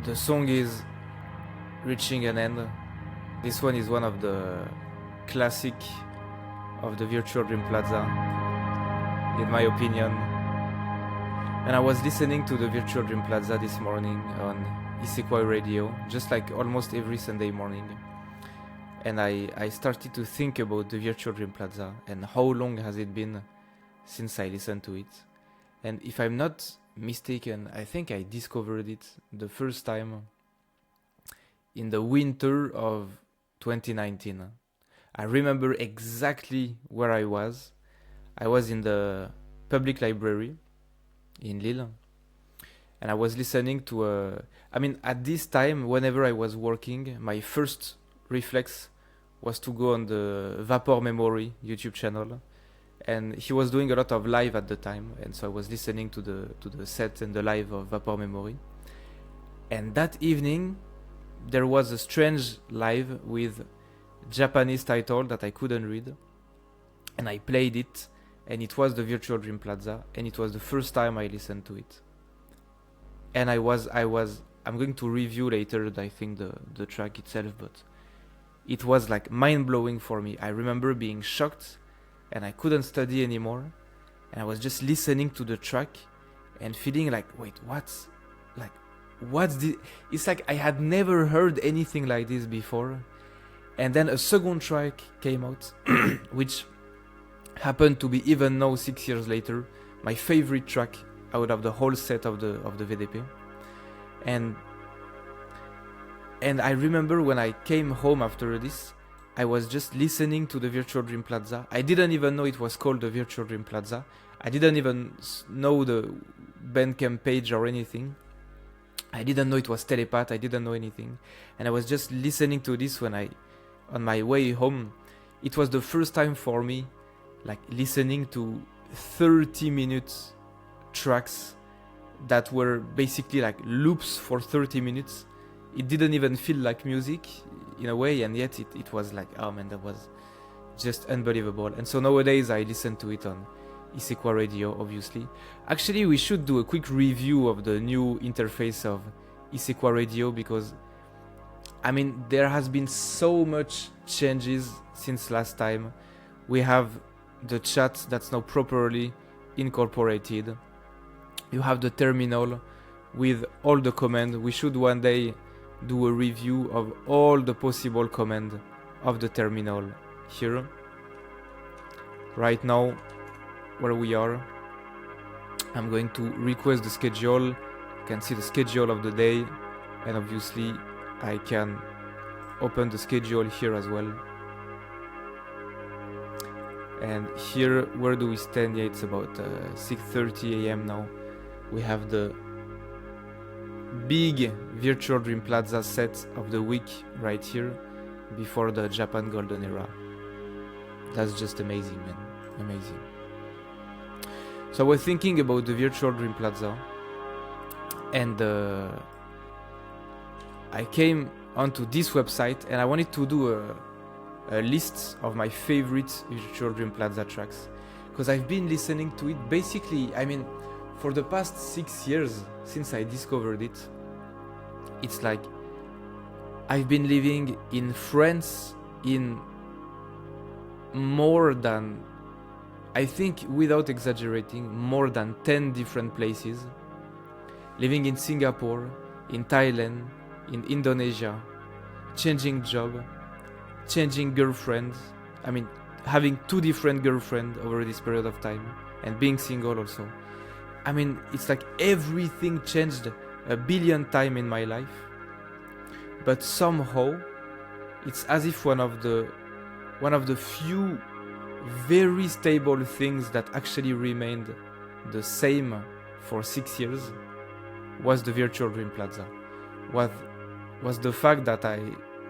the song is reaching an end. This one is one of the classic of the Virtual Dream Plaza, in my opinion. And I was listening to the Virtual Dream Plaza this morning on Isekwai Radio, just like almost every Sunday morning. And I started to think about the Virtual Dream Plaza and how long has it been since I listened to it. And if I'm not mistaken, I think I discovered it the first time in the winter of 2019. I remember exactly where I was. I was in the public library in Lille, and I was listening to at this time, whenever I was working, my first reflex was to go on the Vapor Memory YouTube channel, and he was doing a lot of live at the time, and so I was listening to the set and the live of Vapor Memory. And that evening there was a strange live with Japanese title that I couldn't read, and I played it, and it was the Virtual Dream Plaza, and it was the first time I listened to it. And I'm going to review later, I think, the track itself, but it was like mind-blowing for me. I remember being shocked, and I couldn't study anymore, and I was just listening to the track and feeling like, wait, what's this? It's like I had never heard anything like this before. And then a second track came out, which happened to be, even now 6 years later, my favorite track out of the whole set of the VDP. And I remember when I came home after this, I was just listening to the Virtual Dream Plaza. I didn't even know it was called the Virtual Dream Plaza. I didn't even know the Bandcamp page or anything. I didn't know it was Telepath. I didn't know anything. And I was just listening to this on my way home. It was the first time for me, like, listening to 30 minutes tracks that were basically like loops for 30 minutes. It didn't even feel like music in a way, and yet it was like, oh man, that was just unbelievable. And so nowadays I listen to it on Isekwai Radio, obviously. Actually, we should do a quick review of the new interface of Isekwai Radio, because there has been so much changes since last time. We have the chat that's now properly incorporated. You have the terminal with all the commands. We should one day do a review of all the possible commands of the terminal here. Right now, where we are, I'm going to request the schedule. You can see the schedule of the day, and obviously I can open the schedule here as well. And here, where do we stand? Yeah, it's about 6:30 a.m. now. We have the big Virtual Dream Plaza set of the week right here, before the Japan Golden Era. That's just amazing, man. Amazing. So I was thinking about the Virtual Dream Plaza, and I came onto this website, and I wanted to do a list of my favorite Virtual Dream Plaza tracks, because I've been listening to it basically, for the past 6 years since I discovered it. It's like I've been living in France in more than, I think, without exaggerating, more than 10 different places. Living in Singapore, in Thailand, in Indonesia, changing job, changing girlfriends. Having 2 different girlfriends over this period of time, and being single also. It's like everything changed a billion times in my life, but somehow it's as if one of the few very stable things that actually remained the same for 6 years was the Virtual Dream Plaza. Was the fact that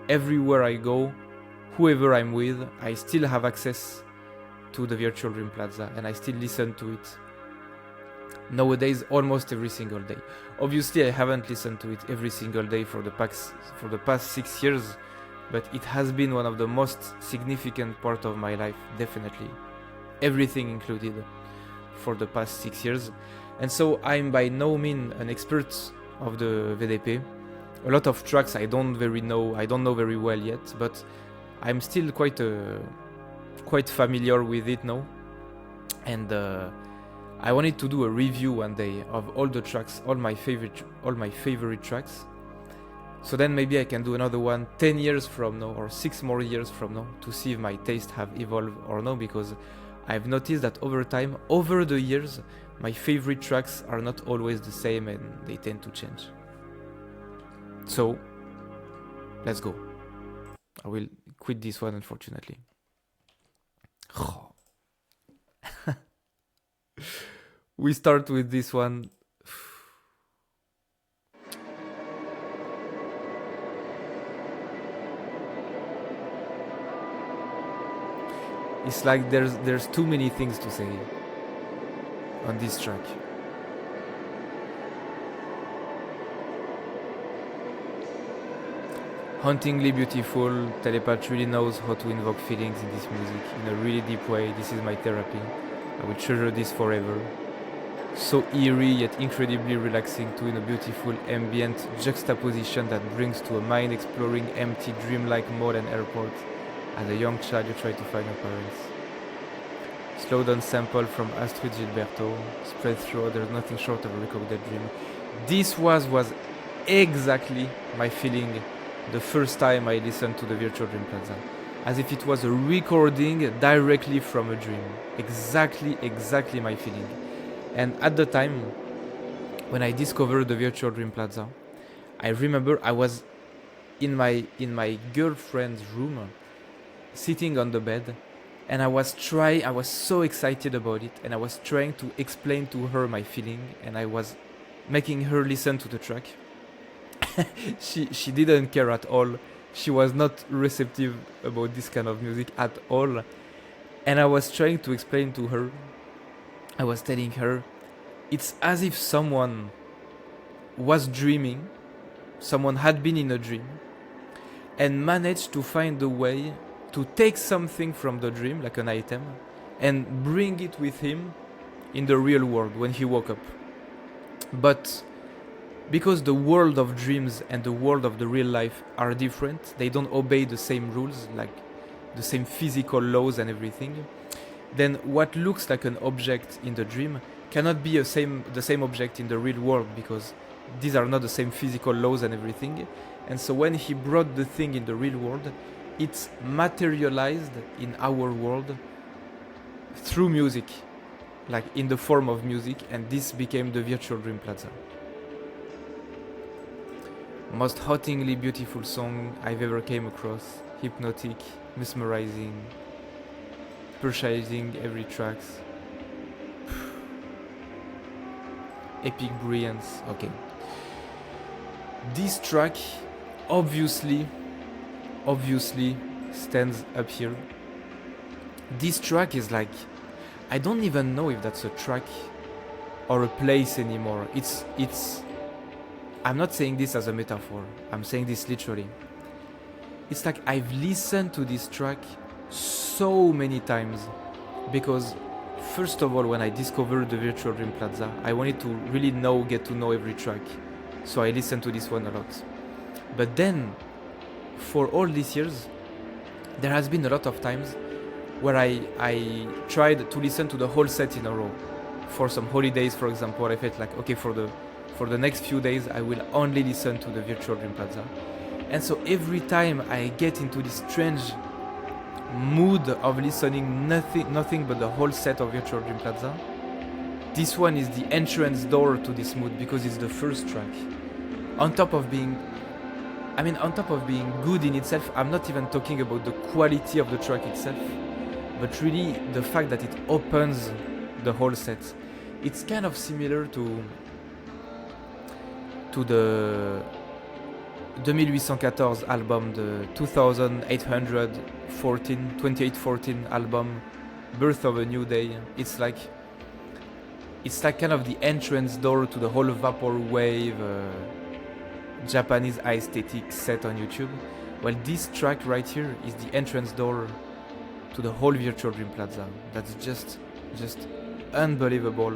everywhere I go, whoever I'm with, I still have access to the Virtual Dream Plaza, and I still listen to it nowadays almost every single day. Obviously, I haven't listened to it every single day for the past 6 years, but it has been one of the most significant part of my life, definitely. Everything included for the past 6 years. And so I'm by no means an expert of the VDP. a lot of tracks I don't know very well yet, but I'm still quite familiar with it now. And I wanted to do a review one day of all the tracks, all my favorite tracks. So then maybe I can do another one 10 years from now or 6 more years from now to see if my taste have evolved or no, because I've noticed that over time, over the years, my favorite tracks are not always the same and they tend to change. So, let's go. I will quit this one, unfortunately. We start with this one. It's like there's too many things to say on this track. Hauntingly beautiful, Telepath really knows how to invoke feelings in this music in a really deep way. This is my therapy. I will treasure this forever. So eerie yet incredibly relaxing too, in a beautiful ambient juxtaposition that brings to a mind-exploring, empty, dreamlike mode and airport. As a young child, you try to find your parents. Slow down sample from Astrid Gilberto, spread through, there's nothing short of a recorded dream. This was exactly my feeling the first time I listened to the Virtual Dream Plaza. As if it was a recording directly from a dream. Exactly my feeling. And at the time, when I discovered the Virtual Dream Plaza, I remember I was in my girlfriend's room, sitting on the bed, and I was so excited about it, and I was trying to explain to her my feeling, and I was making her listen to the track. She didn't care at all. She was not receptive about this kind of music at all. And I was trying to explain to her, I was telling her, it's as if someone was dreaming, someone had been in a dream, and managed to find a way to take something from the dream, like an item, and bring it with him in the real world when he woke up. But because the world of dreams and the world of the real life are different, they don't obey the same rules, like the same physical laws and everything, then what looks like an object in the dream cannot be the same object in the real world, because these are not the same physical laws and everything. And so when he brought the thing in the real world, it's materialized in our world through music, like in the form of music, and this became the Virtual Dream Plaza. Most hauntingly beautiful song I've ever came across. Hypnotic, mesmerizing, purchasing every track. Epic brilliance. Okay. This track obviously stands up here. This track is like, I don't even know if that's a track or a place anymore. It's I'm not saying this as a metaphor, I'm saying this literally. It's like I've listened to this track so many times, because first of all, when I discovered the Virtual Dream Plaza, I wanted to really get to know every track, so I listened to this one a lot. But then, for all these years, there has been a lot of times where I tried to listen to the whole set in a row. For some holidays, for example, I felt like, okay, for the next few days, I will only listen to the Virtual Dream Plaza. And so every time I get into this strange mood of listening nothing but the whole set of Virtual Dream Plaza, this one is the entrance door to this mood, because it's the first track. On top of being good in itself, I'm not even talking about the quality of the track itself, but really the fact that it opens the whole set. It's kind of similar to the 2814 album, the 2814 album, Birth of a New Day. It's like kind of the entrance door to the whole vaporwave Japanese aesthetic set on YouTube. Well, this track right here is the entrance door to the whole Virtual Dream Plaza. That's just unbelievable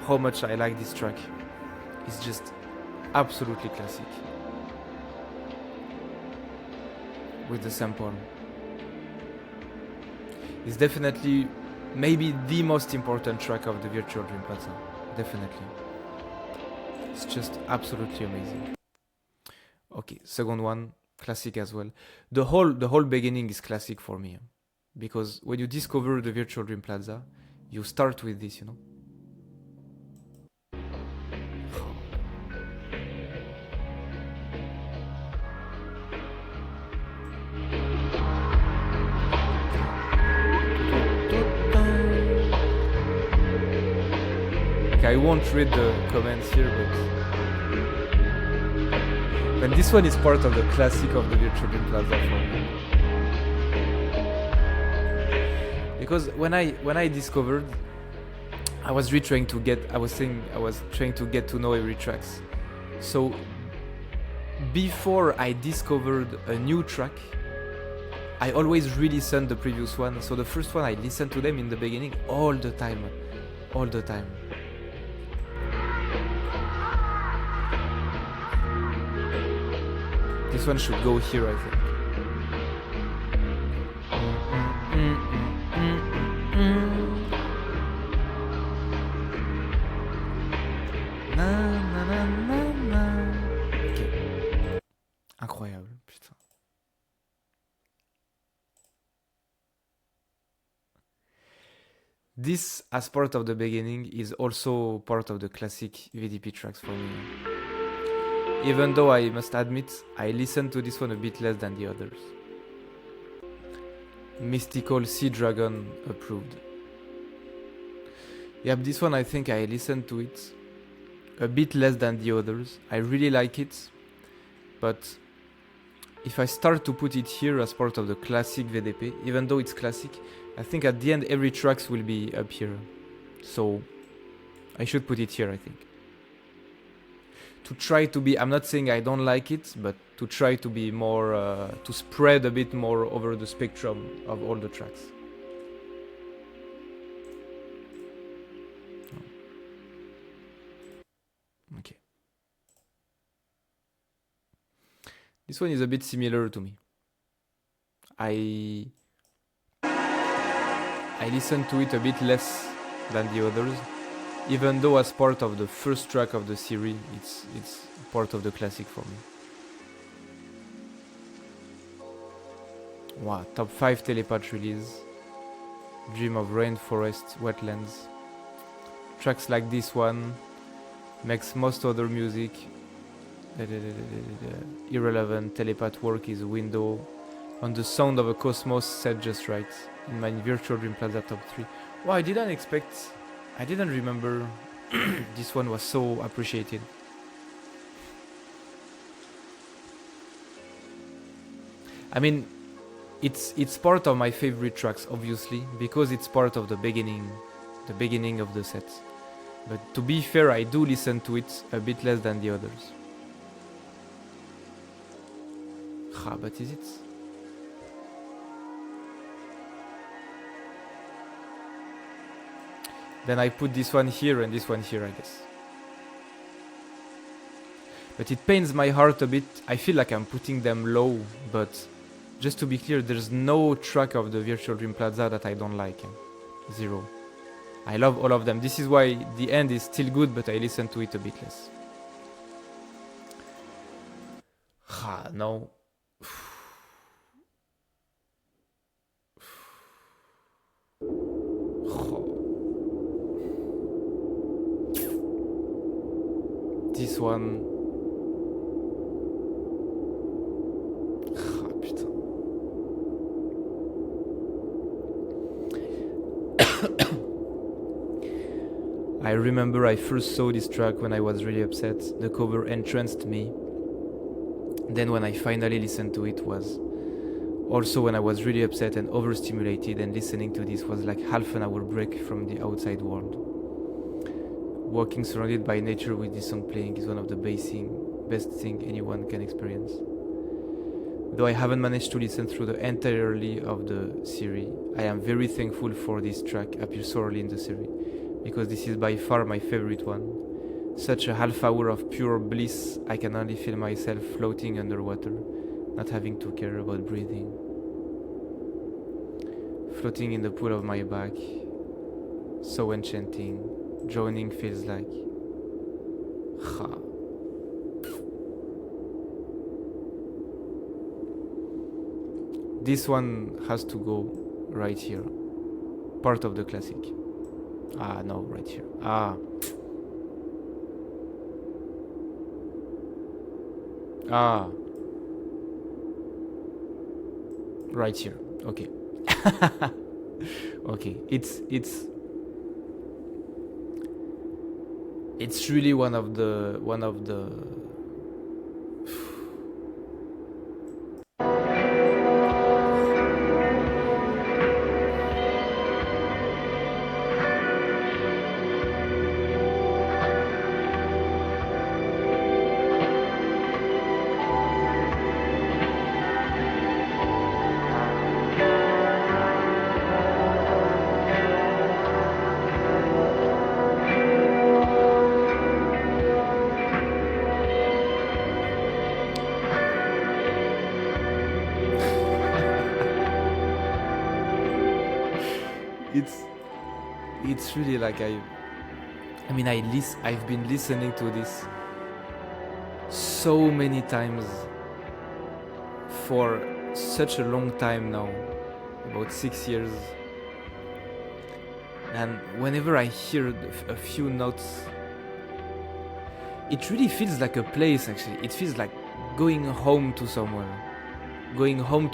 how much I like this track. It's just absolutely classic. with the sample. It's definitely maybe the most important track of the Virtual Dream Plaza. Definitely. It's just absolutely amazing. Okay, second one, classic as well. The whole beginning is classic for me, because when you discover the Virtual Dream Plaza, you start with this, you know. I won't read the comments here, but this one is part of the classic of the Virtual Dream Plaza for me. Because when I discovered, I was really trying to get, I was trying to get to know every tracks. So before I discovered a new track, I always re-listened the previous one. So the first one, I listened to them in the beginning all the time. This one should go here, I think. Okay. Incroyable, putain. This, as part of the beginning, is also part of the classic VDP tracks for me. Even though I must admit, I listened to this one a bit less than the others. Mystical Sea Dragon approved. Yep, this one I think I listened to it a bit less than the others. I really like it, but if I start to put it here as part of the classic VDP, even though it's classic, I think at the end every tracks will be up here. So I should put it here, I think. To try to be, I'm not saying I don't like it, but to try to be more, to spread a bit more over the spectrum of all the tracks. Okay. This one is a bit similar to me. I listened to it a bit less than the others. Even though as part of the first track of the series, it's part of the classic for me. Wow, top 5 telepath release. Dream of rainforest, wetlands. Tracks like this one makes most other music irrelevant. Telepath work is a window on the sound of a cosmos set just right. In my Virtual Dream Plaza top 3. Wow, I didn't remember this one was so appreciated. I mean, it's part of my favorite tracks, obviously, because it's part of the beginning of the set. But to be fair, I do listen to it a bit less than the others. But is it? Then I put this one here and this one here, I guess. But it pains my heart a bit. I feel like I'm putting them low, but just to be clear, there's no track of the Virtual Dream Plaza that I don't like. Zero. I love all of them. This is why the end is still good, but I listen to it a bit less. No. This one. Putain. I remember I first saw this track when I was really upset. The cover entranced me. Then when I finally listened to it was also when I was really upset and overstimulated, and listening to this was like half an hour break from the outside world. Walking surrounded by nature with this song playing is one of the best thing anyone can experience. Though I haven't managed to listen through the entirely of the series, I am very thankful for this track appears so early in the series, because this is by far my favorite one. Such a half hour of pure bliss, I can only feel myself floating underwater. not having to care about breathing, floating in the pool of my back, so enchanting. Joining feels like this one has to go right here, part of the classic. No, right here. Right here. Okay. Okay, it's really one of the it's really like I've been listening to this so many times for such a long time now, about 6 years, and whenever I hear a few notes, it really feels like a place. Actually, it feels like going home to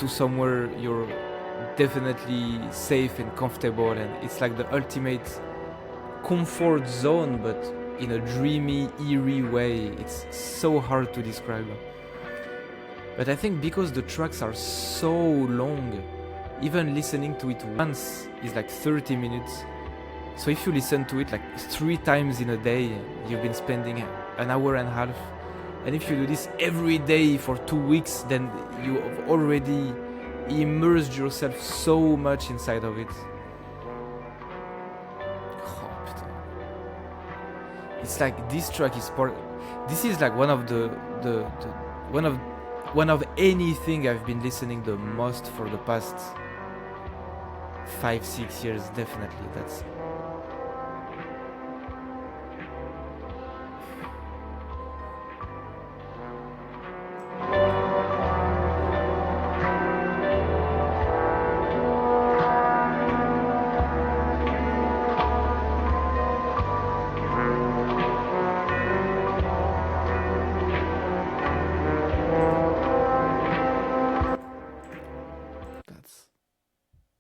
somewhere you're definitely safe and comfortable, and it's like the ultimate comfort zone, but in a dreamy, eerie way. It's so hard to describe, but I think because the tracks are so long, even listening to it once is like 30 minutes. So if you listen to it like 3 times in a day, you've been spending an hour and a half. And if you do this every day for 2 weeks, then you have already immersed yourself so much inside of it. It's like this track is part. This is like one of anything I've been listening the most for the past 5-6 years. Definitely, that's.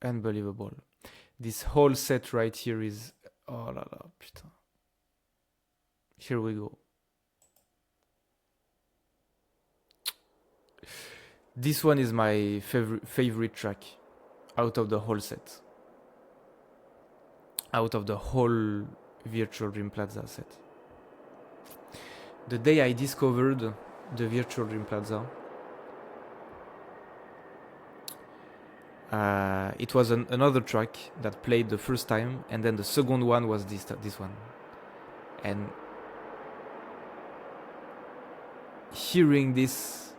Unbelievable. This whole set right here is... Oh la la, putain. Here we go. This one is my favorite track out of the whole set. Out of the whole Virtual Dream Plaza set. The day I discovered the Virtual Dream Plaza, it was another track that played the first time, and then the second one was this one. And hearing this,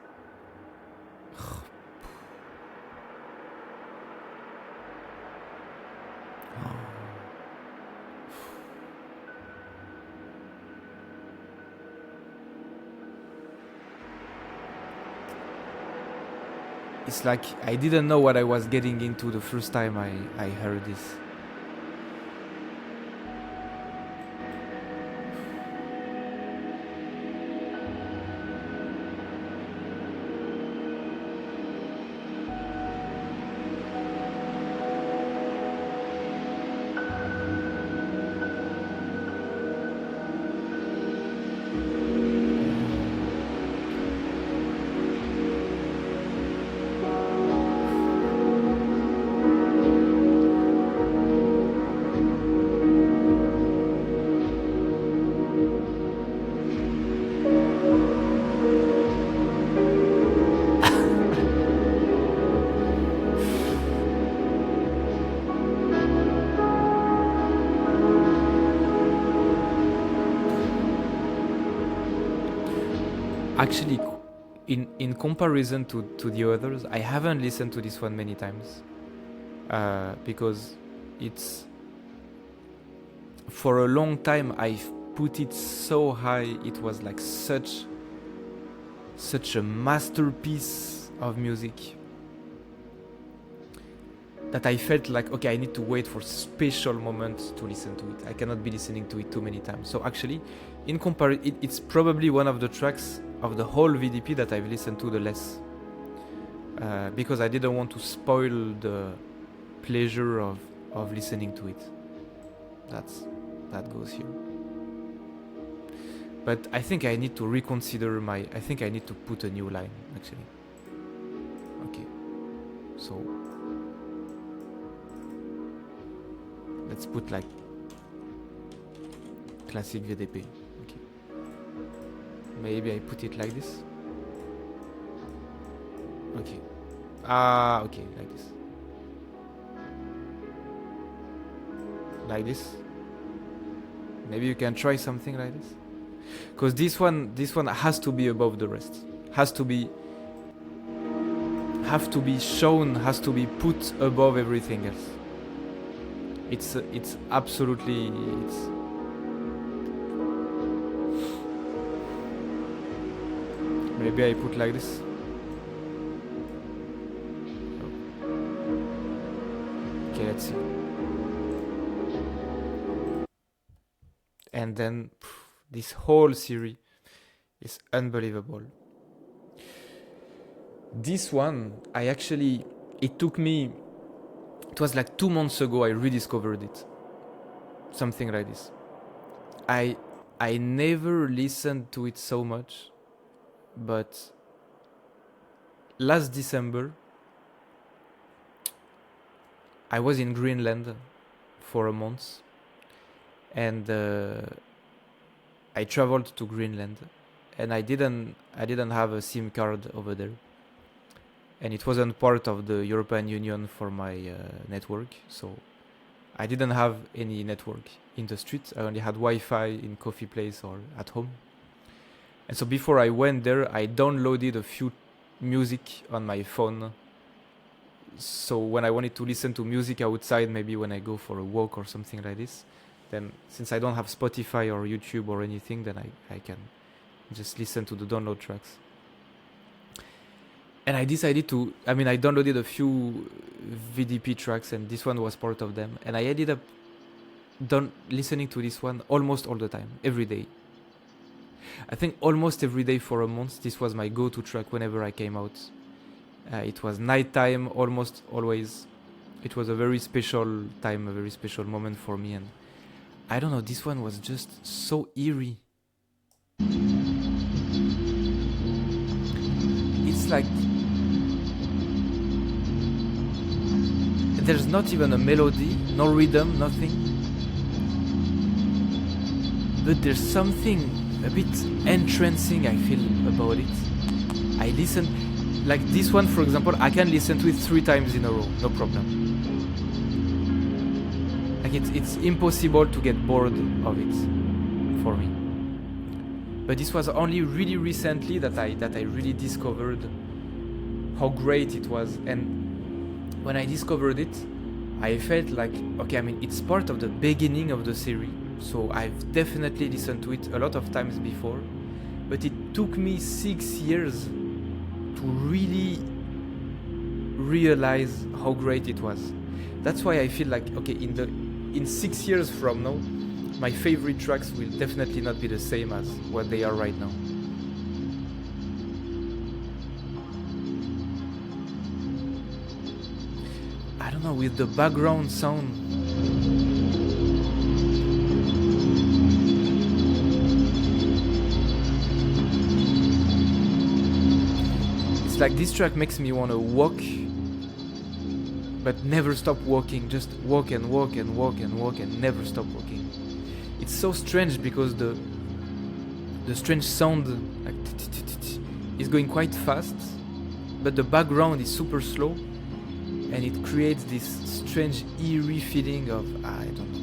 it's like I didn't know what I was getting into the first time I heard this. Actually, in comparison to the others, I haven't listened to this one many times, because it's, for a long time I've put it so high. It was like such a masterpiece of music that I felt like, okay, I need to wait for special moments to listen to it. I cannot be listening to it too many times. So actually, in comparison, it's probably one of the tracks of the whole VDP that I've listened to the less, because I didn't want to spoil the pleasure of listening to it. That goes here. But I think I need to reconsider I think I need to put a new line, actually. Okay. So let's put like classic VDP. Okay. Maybe I put it like this. Okay. Okay, like this. Like this. Maybe you can try something like this. Because this one has to be above the rest. Have to be shown, has to be put above everything else. It's absolutely, maybe I put like this. Okay, let's see. And then this whole series is unbelievable. This one, it took me, it was like 2 months ago I rediscovered it. Something like this. I never listened to it so much, but last December I was in Greenland for a month, and I traveled to Greenland, and I didn't have a SIM card over there, and it wasn't part of the European Union for my network, so I didn't have any network in the street. I only had Wi-Fi in coffee place or at home. And so before I went there, I downloaded a few music on my phone. So when I wanted to listen to music outside, maybe when I go for a walk or something like this, then since I don't have Spotify or YouTube or anything, then I can just listen to the download tracks. And I decided I downloaded a few VDP tracks, and this one was part of them. And I ended up listening to this one almost all the time, every day. I think almost every day for a month, this was my go-to track whenever I came out. It was nighttime, almost always. It was a very special time, a very special moment for me. And I don't know, this one was just so eerie. It's like there's not even a melody, no rhythm, nothing. But there's something a bit entrancing, I feel, about it. I listen, like this one, for example, I can listen to it 3 times in a row, no problem. Like it's impossible to get bored of it for me. But this was only really recently that I really discovered how great it was. And when I discovered it, I felt like, okay, it's part of the beginning of the series. So I've definitely listened to it a lot of times before. But it took me 6 years to really realize how great it was. That's why I feel like, okay, in 6 years from now, my favorite tracks will definitely not be the same as what they are right now. I don't know, with the background sound. It's like this track makes me want to walk, but never stop walking. Just walk and walk and walk and walk and never stop walking. It's so strange because the strange sound like is going quite fast, but the background is super slow, and it creates this strange eerie feeling of I don't know.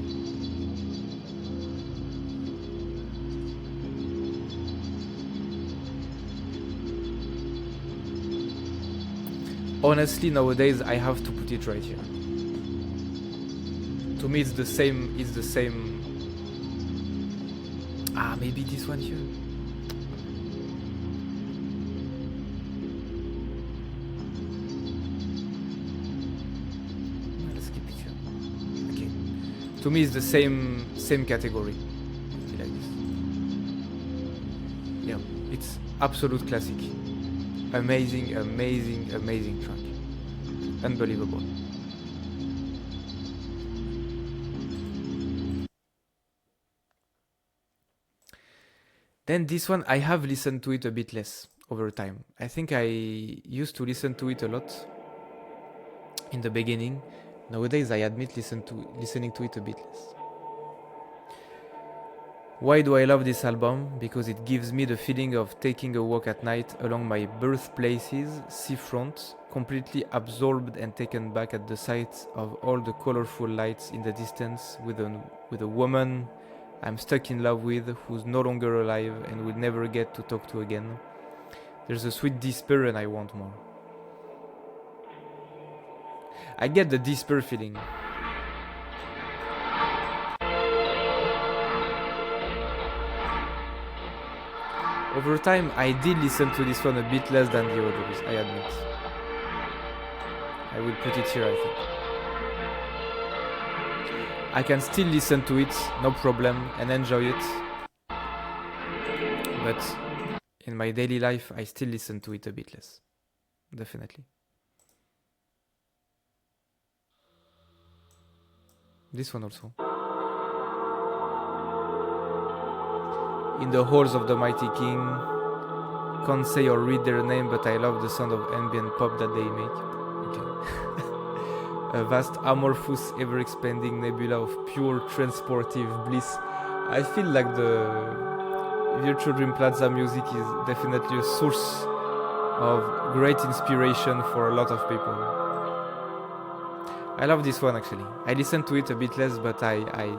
honestly, nowadays I have to put it right here. To me, it's the same. It's the same. Ah, maybe this one here. Let's keep it here. Okay. To me, it's the same category. Like this. Yeah, it's absolute classic. Amazing, amazing, amazing track. Unbelievable. Then this one, I have listened to it a bit less over time. I think I used to listen to it a lot in the beginning. Nowadays, I admit listening to it a bit less. Why do I love this album? Because it gives me the feeling of taking a walk at night along my birthplace's seafront, completely absorbed and taken back at the sight of all the colorful lights in the distance with a woman I'm stuck in love with, who's no longer alive and will never get to talk to again. There's a sweet despair and I want more. I get the despair feeling. Over time, I did listen to this one a bit less than the others, I admit. I will put it here, I think. I can still listen to it, no problem, and enjoy it. But in my daily life, I still listen to it a bit less. Definitely. This one also. In the halls of the mighty king, can't say or read their name, but I love the sound of ambient pop that they make. Okay. A vast, amorphous, ever-expanding nebula of pure transportive bliss. I feel like the Virtual Dream Plaza music is definitely a source of great inspiration for a lot of people. I love this one actually. I listen to it a bit less, but I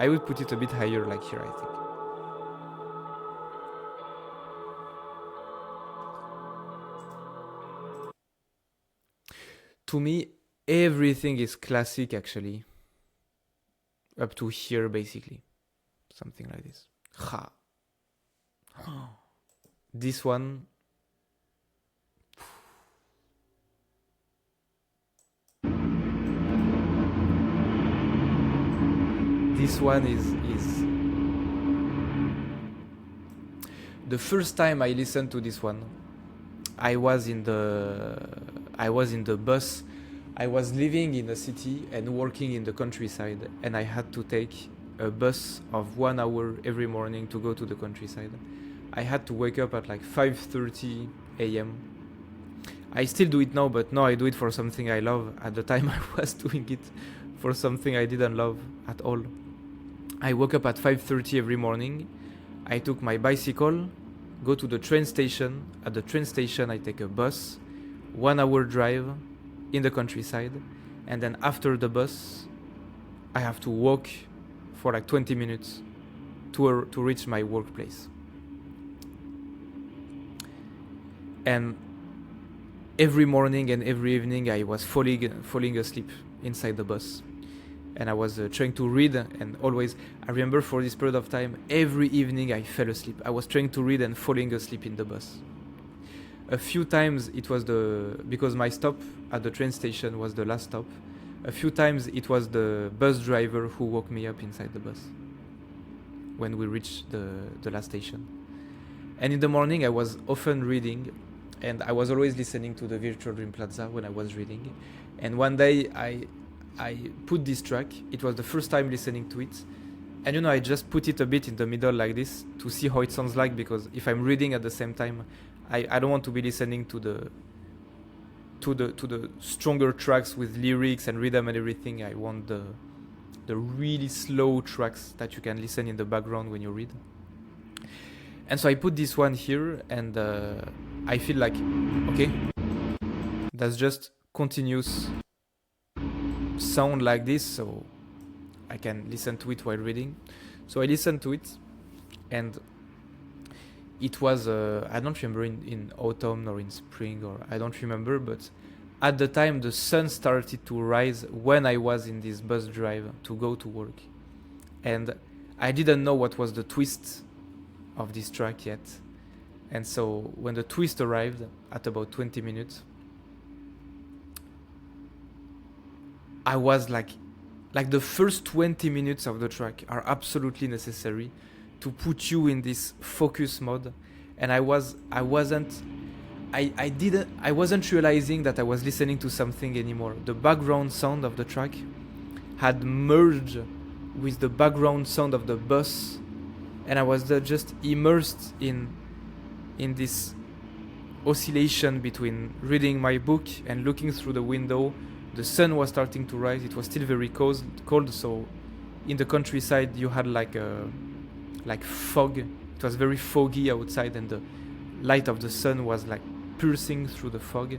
would put it a bit higher, like here, I think. To me, everything is classic actually. Up to here, basically. Something like this. Ha. This one. This one is the first time I listened to this one. I was in the bus. I was living in a city and working in the countryside, and I had to take a bus of 1 hour every morning to go to the countryside. I had to wake up at like 5:30 a.m. I still do it now, but now I do it for something I love. At the time I was doing it for something I didn't love at all. I woke up at 5:30 every morning. I took my bicycle, go to the train station. At the train station, I take a bus, 1 hour drive in the countryside. And then after the bus, I have to walk for like 20 minutes to reach my workplace. And every morning and every evening, I was falling asleep inside the bus. And I was trying to read, and always, I remember for this period of time, every evening I fell asleep. I was trying to read and falling asleep in the bus. A few times it was because my stop at the train station was the last stop. A few times it was the bus driver who woke me up inside the bus when we reached the last station. And in the morning I was often reading, and I was always listening to the Virtual Dream Plaza when I was reading. And one day I put this track. It was the first time listening to it, and I just put it a bit in the middle like this to see how it sounds like, because if I'm reading at the same time, I don't want to be listening to the stronger tracks with lyrics and rhythm and everything. I want the really slow tracks that you can listen in the background when you read. And so I put this one here, and I feel like, okay, that's just continuous sound like this, so I can listen to it while reading. So I listen to it, and it was, I don't remember in autumn or in spring, or I don't remember, but at the time the sun started to rise when I was in this bus drive to go to work. And I didn't know what was the twist of this track yet. And so when the twist arrived at about 20 minutes, I was like the first 20 minutes of the track are absolutely necessary to put you in this focus mode. And I wasn't realizing that I was listening to something anymore. The background sound of the track had merged with the background sound of the bus, and I was just immersed in this oscillation between reading my book and looking through the window. The sun was starting to rise. It was still very cold, so in the countryside you had like fog. It was very foggy outside, and the light of the sun was like piercing through the fog.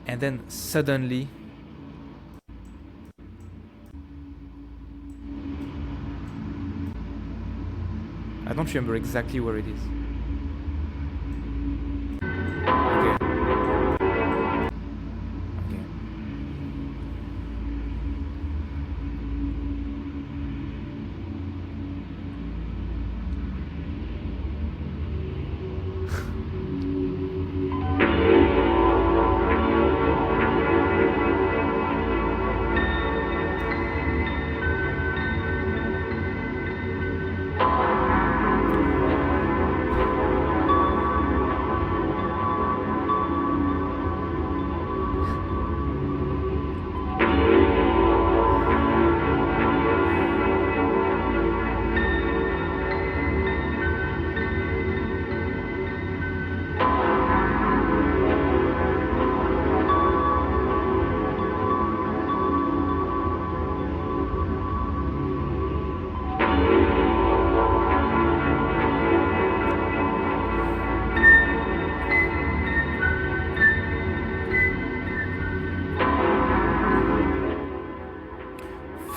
And then suddenly I don't remember exactly where it is. Okay.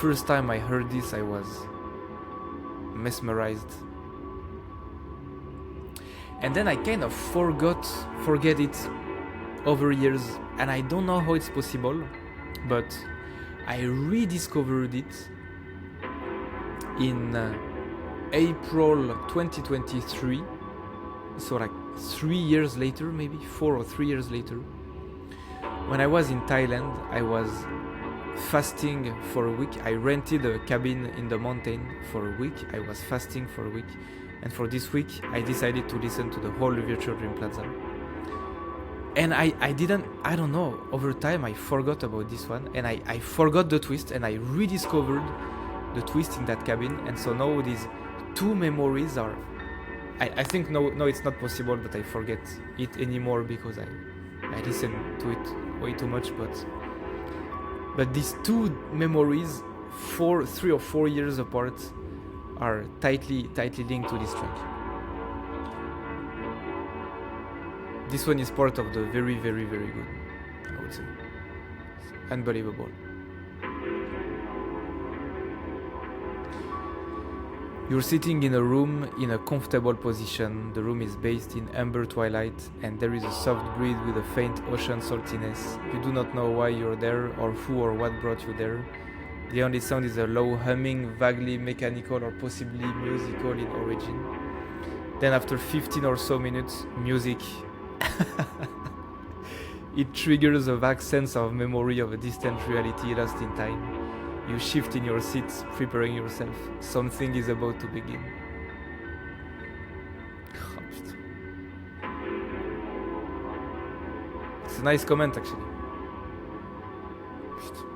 First time I heard this, I was mesmerized. And then I kind of forget it over years, and I don't know how it's possible, but I rediscovered it in April 2023, so like 3 years later, maybe 4 or 3 years later. When I was in Thailand, I was fasting for a week. I rented a cabin in the mountain for a week. I was fasting for a week, and for this week I decided to listen to the whole Virtual Dream Plaza. And I don't know, over time I forgot about this one, and I forgot the twist, and I rediscovered the twist in that cabin. And so now these two memories are, I think no, it's not possible that I forget it anymore, because I listen to it way too much, but these two memories, 3 or 4 years apart, are tightly linked to this track. This one is part of the very, very, very good, I would say. It's unbelievable. You're sitting in a room in a comfortable position. The room is bathed in amber twilight, and there is a soft breeze with a faint ocean saltiness. You do not know why you're there, or who or what brought you there. The only sound is a low humming, vaguely mechanical or possibly musical in origin. Then after 15 or so minutes, music. It triggers a vague sense of memory of a distant reality lost in time. You shift in your seats, preparing yourself. Something is about to begin. Oh, putain. It's a nice comment, actually. Putain.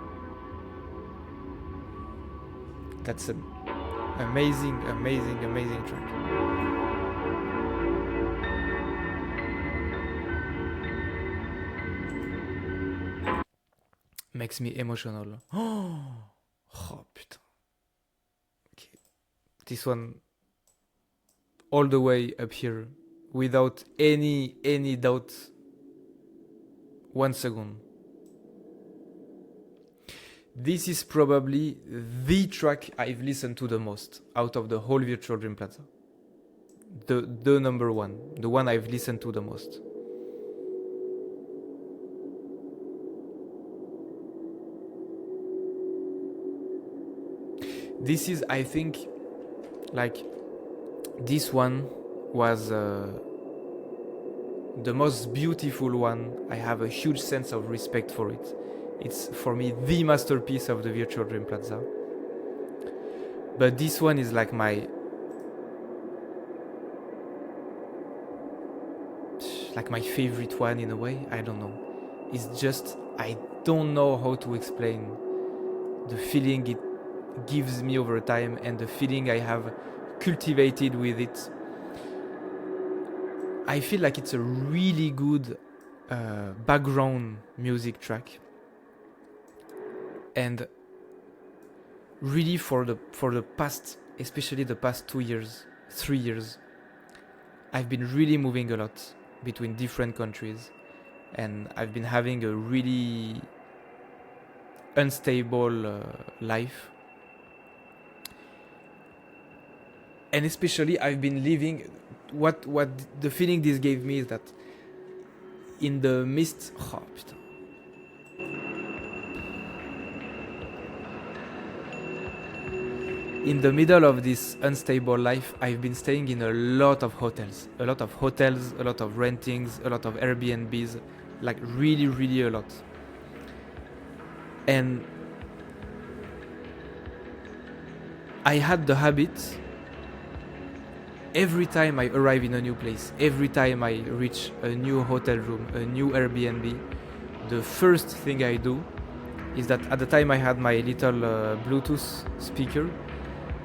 That's an amazing, amazing, amazing track. Makes me emotional. Oh, putain. Okay. This one all the way up here, without any doubt. 1 second. This is probably the track I've listened to the most out of the whole Virtual Dream Plaza. the number one, the one I've listened to the most. This is, I think, like, this one was the most beautiful one. I have a huge sense of respect for it. It's, for me, the masterpiece of the Virtual Dream Plaza. But this one is like my favorite one in a way. I don't know. It's just, I don't know how to explain the feeling it gives me over time and the feeling I have cultivated with it. I feel like it's a really good background music track, and really for the past, especially the past 2 years, 3 years, I've been really moving a lot between different countries, and I've been having a really unstable life. And especially I've been living, what the feeling this gave me is that in the midst, in the middle of this unstable life, I've been staying in a lot of hotels, a lot of rentings, a lot of Airbnbs, like really a lot. And I had the habit, every time I arrive in a new place, every time I reach a new hotel room, a new Airbnb, the first thing I do is that at the time I had my little Bluetooth speaker.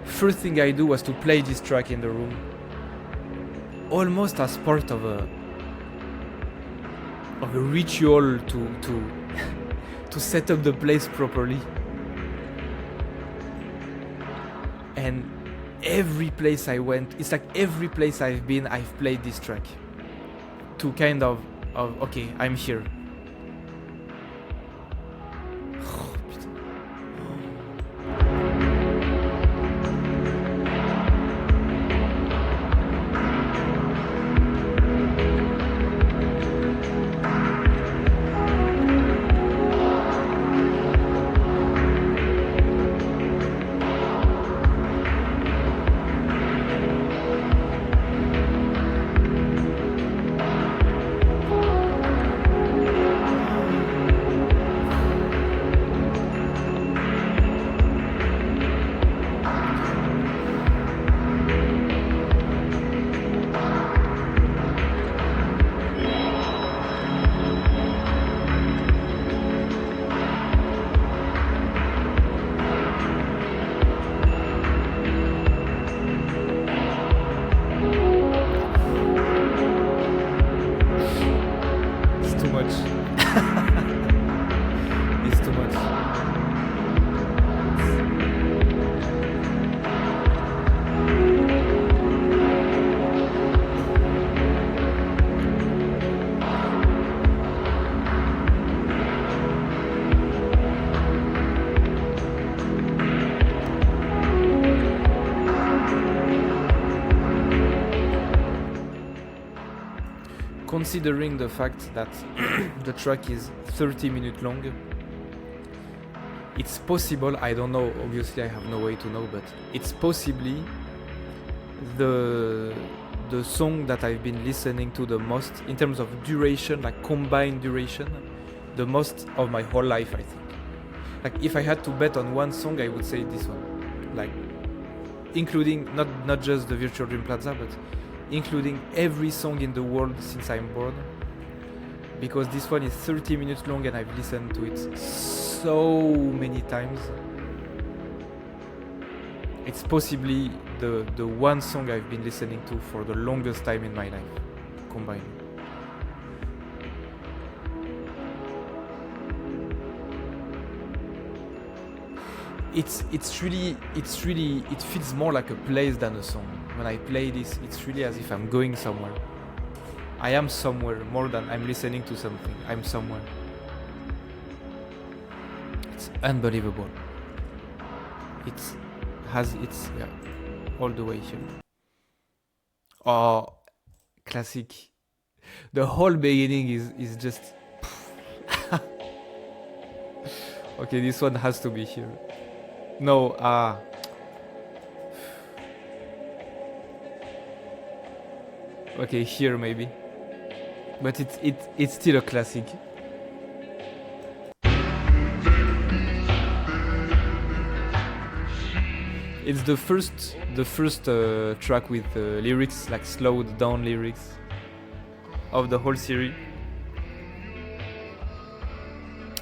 First thing I do was to play this track in the room, almost as part of a ritual to to set up the place properly. And every place I went, it's like every place I've been, I've played this track to kind of okay, I'm here. Considering the fact that the track is 30 minutes long, it's possible, I don't know, obviously I have no way to know, but it's possibly the song that I've been listening to the most in terms of duration, like combined duration, the most of my whole life, I think. Like if I had to bet on one song, I would say this one, like including not just the Virtual Dream Plaza, but including every song in the world since I'm born, because this one is 30 minutes long and I've listened to it so many times. It's possibly the one song I've been listening to for the longest time in my life, combined. It's really, it feels more like a place than a song. When I play this, it's really as if I'm going somewhere. I am somewhere more than I'm listening to something. I'm somewhere. It's unbelievable. It has its, yeah, all the way here. Oh, classic. The whole beginning is just... Okay, this one has to be here. No, okay, here maybe. But it's still a classic. It's the first track with lyrics, like slowed down lyrics of the whole series.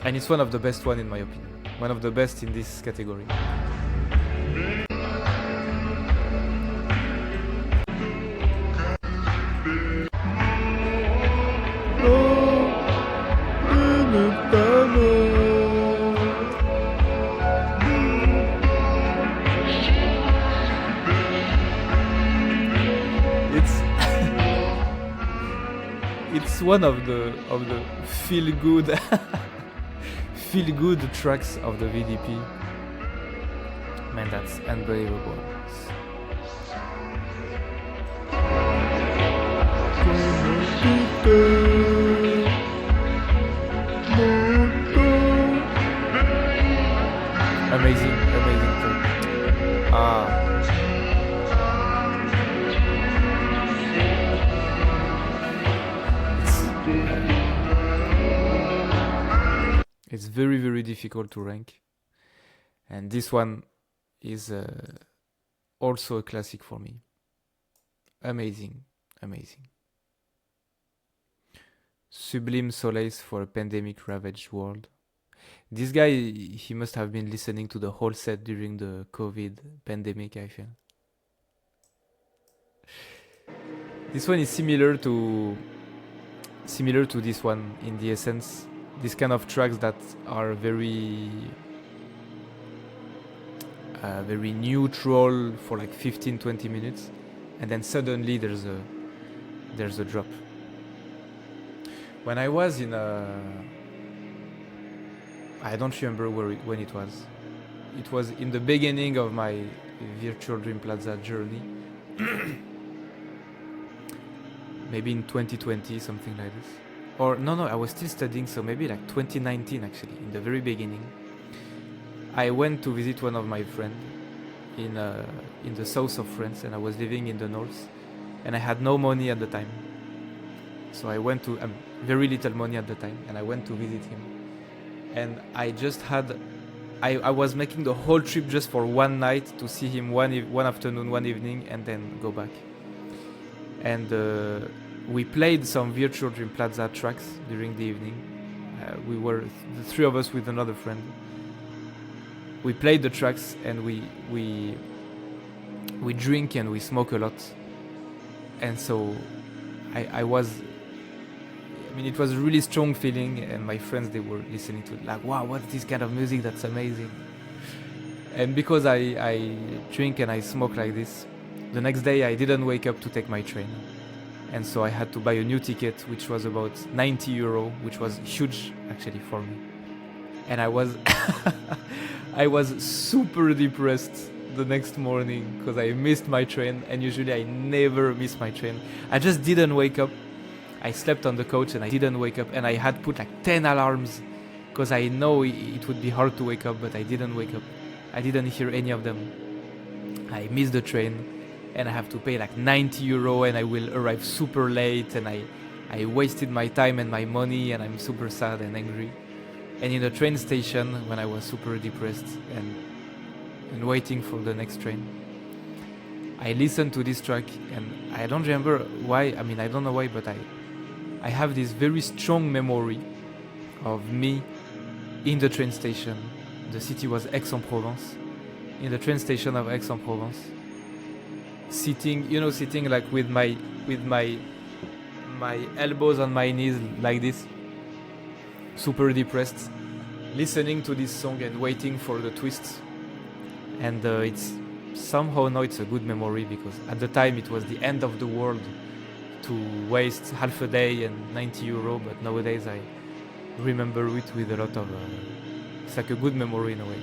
And it's one of the best one in my opinion. One of the best in this category. It's one of the feel good tracks of the VDP. Man, that's unbelievable. Amazing track. It's very, very difficult to rank. And this one is also a classic for me. Amazing. Sublime solace for a pandemic-ravaged world. This guy, he must have been listening to the whole set during the COVID pandemic, I feel. This one is similar to this one in the essence. These kind of tracks that are very neutral for like 15-20 minutes, and then suddenly there's a drop. When I was in I don't remember when it was. It was in the beginning of my Virtual Dream Plaza journey. Maybe in 2020, something like this. Or no, I was still studying, so maybe like 2019 actually, in the very beginning. I went to visit one of my friends in the south of France, and I was living in the north, and I had no money at the time. So I went to very little money at the time, and I went to visit him. And I just had, I was making the whole trip just for one night to see him one afternoon, one evening, and then go back. And we played some Virtual Dream Plaza tracks during the evening. We were the three of us with another friend. We played the tracks, and we drink and we smoke a lot. And so it was a really strong feeling, and my friends, they were listening to it like, wow, what's this kind of music? That's amazing. And because I drink and I smoke like this, the next day I didn't wake up to take my train. And so I had to buy a new ticket, which was about 90 euro, which was huge actually for me. And I was I was super depressed the next morning because I missed my train, and usually I never miss my train. I just didn't wake up. I slept on the couch and I didn't wake up, and I had put like 10 alarms because I know it would be hard to wake up, but I didn't wake up. I didn't hear any of them. I missed the train, and I have to pay like 90 euro, and I will arrive super late, and I wasted my time and my money, and I'm super sad and angry. And in the train station, when I was super depressed and waiting for the next train, I listened to this track, and I don't remember why. I don't know why, but I have this very strong memory of me in the train station. The city was Aix-en-Provence. In the train station of Aix-en-Provence, sitting like with my elbows on my knees like this, super depressed, listening to this song and waiting for the twist. And it's somehow now it's a good memory, because at the time it was the end of the world to waste half a day and 90 euro, but nowadays I remember it with a lot of it's like a good memory in a way.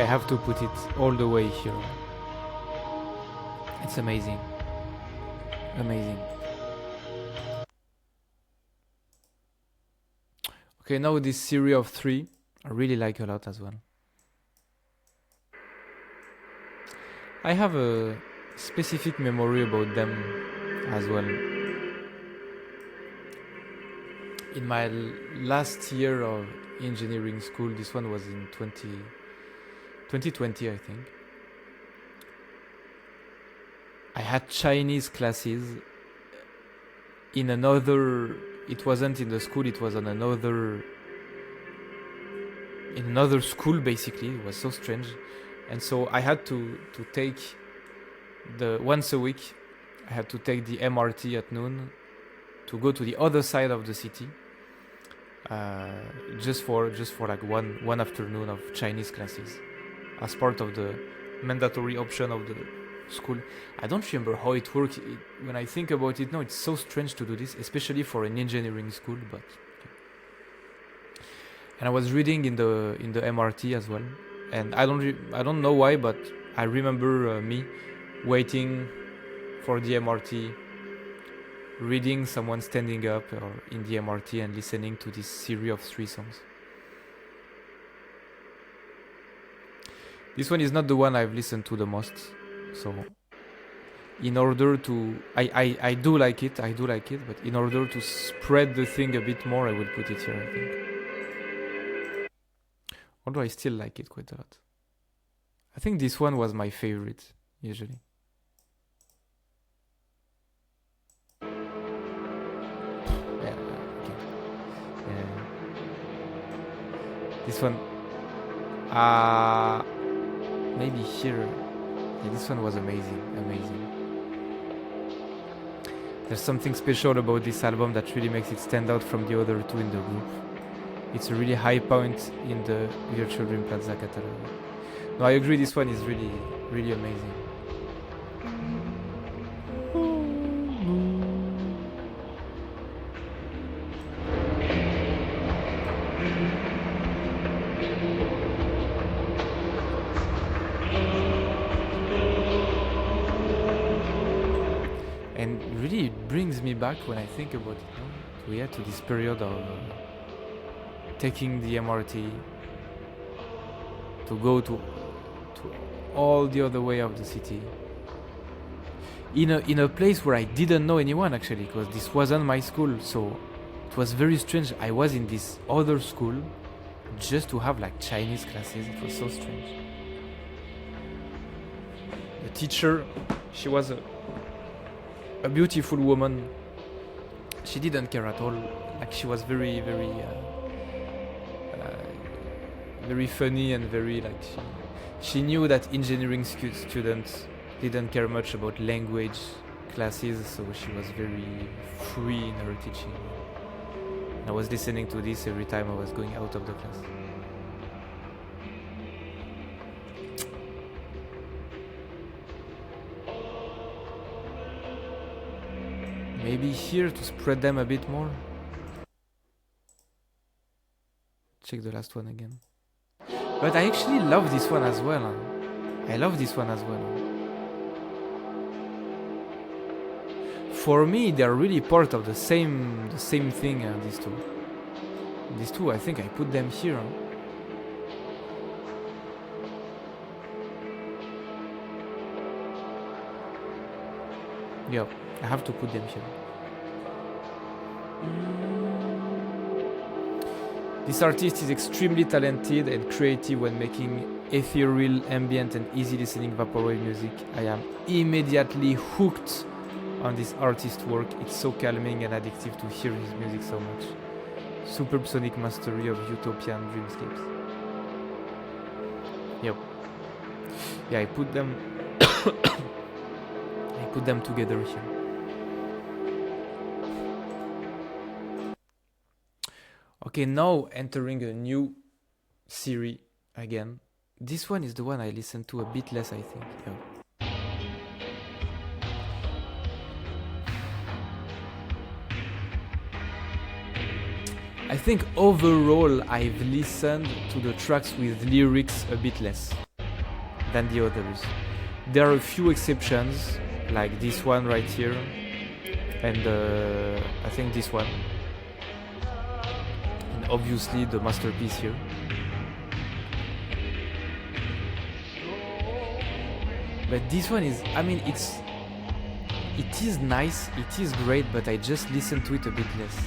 I have to put it all the way here. It's amazing. Amazing. Okay, now this series of 3, I really like a lot as well. I have a specific memory about them as well. In my last year of engineering school, this one was in 2020, I think. I had Chinese classes in another, it wasn't in the school, it was on in another school basically. It was so strange. And so I had to take once a week, I had to take the MRT at noon to go to the other side of the city, just for like one afternoon of Chinese classes, as part of the mandatory option of the school. I don't remember how it worked. When I think about it now, it's so strange to do this, especially for an engineering school. But okay. And I was reading in the MRT as well. And I don't know why, but I remember me waiting for the MRT, reading someone standing up or in the MRT and listening to this series of 3 songs. This one is not the one I've listened to the most, so in order to, I do like it, but in order to spread the thing a bit more, I will put it here, I think. Although I still like it quite a lot. I think this one was my favorite, usually. Yeah, okay. Yeah. This one, maybe here. Yeah, this one was amazing. There's something special about this album that really makes it stand out from the other 2 in the group. It's a really high point in the Virtual Dream Plaza catalog. No, I agree, this one is really, really amazing. And really it brings me back when I think about it now, to this period of taking the MRT to go to all the other way of the city, in a place where I didn't know anyone actually, because this wasn't my school, so it was very strange. I was in this other school just to have like Chinese classes. It was so strange. The teacher, she was a beautiful woman. She didn't care at all. Like, she was very, very very funny and very like, she knew that engineering students didn't care much about language classes, so she was very free in her teaching. I was listening to this every time I was going out of the class. Maybe here to spread them a bit more. Check the last one again. But I actually love this one as well. I love this one as well. For me, they're really part of the same thing. These two. These two, I think I put them here. Yeah, I have to put them here. This artist is extremely talented and creative when making ethereal, ambient and easy listening vaporwave music. I am immediately hooked on this artist's work. It's so calming and addictive to hear his music so much. Superb sonic mastery of utopian dreamscapes. Yep. Yeah, I put them I put them together here. Okay, now entering a new series again. This one is the one I listen to a bit less, I think. Yeah. I think overall I've listened to the tracks with lyrics a bit less. than the others. There are a few exceptions, like this one right here, and I think this one, and obviously the masterpiece here. But this one is, I mean, it is nice, it is great, but I just listen to it a bit less.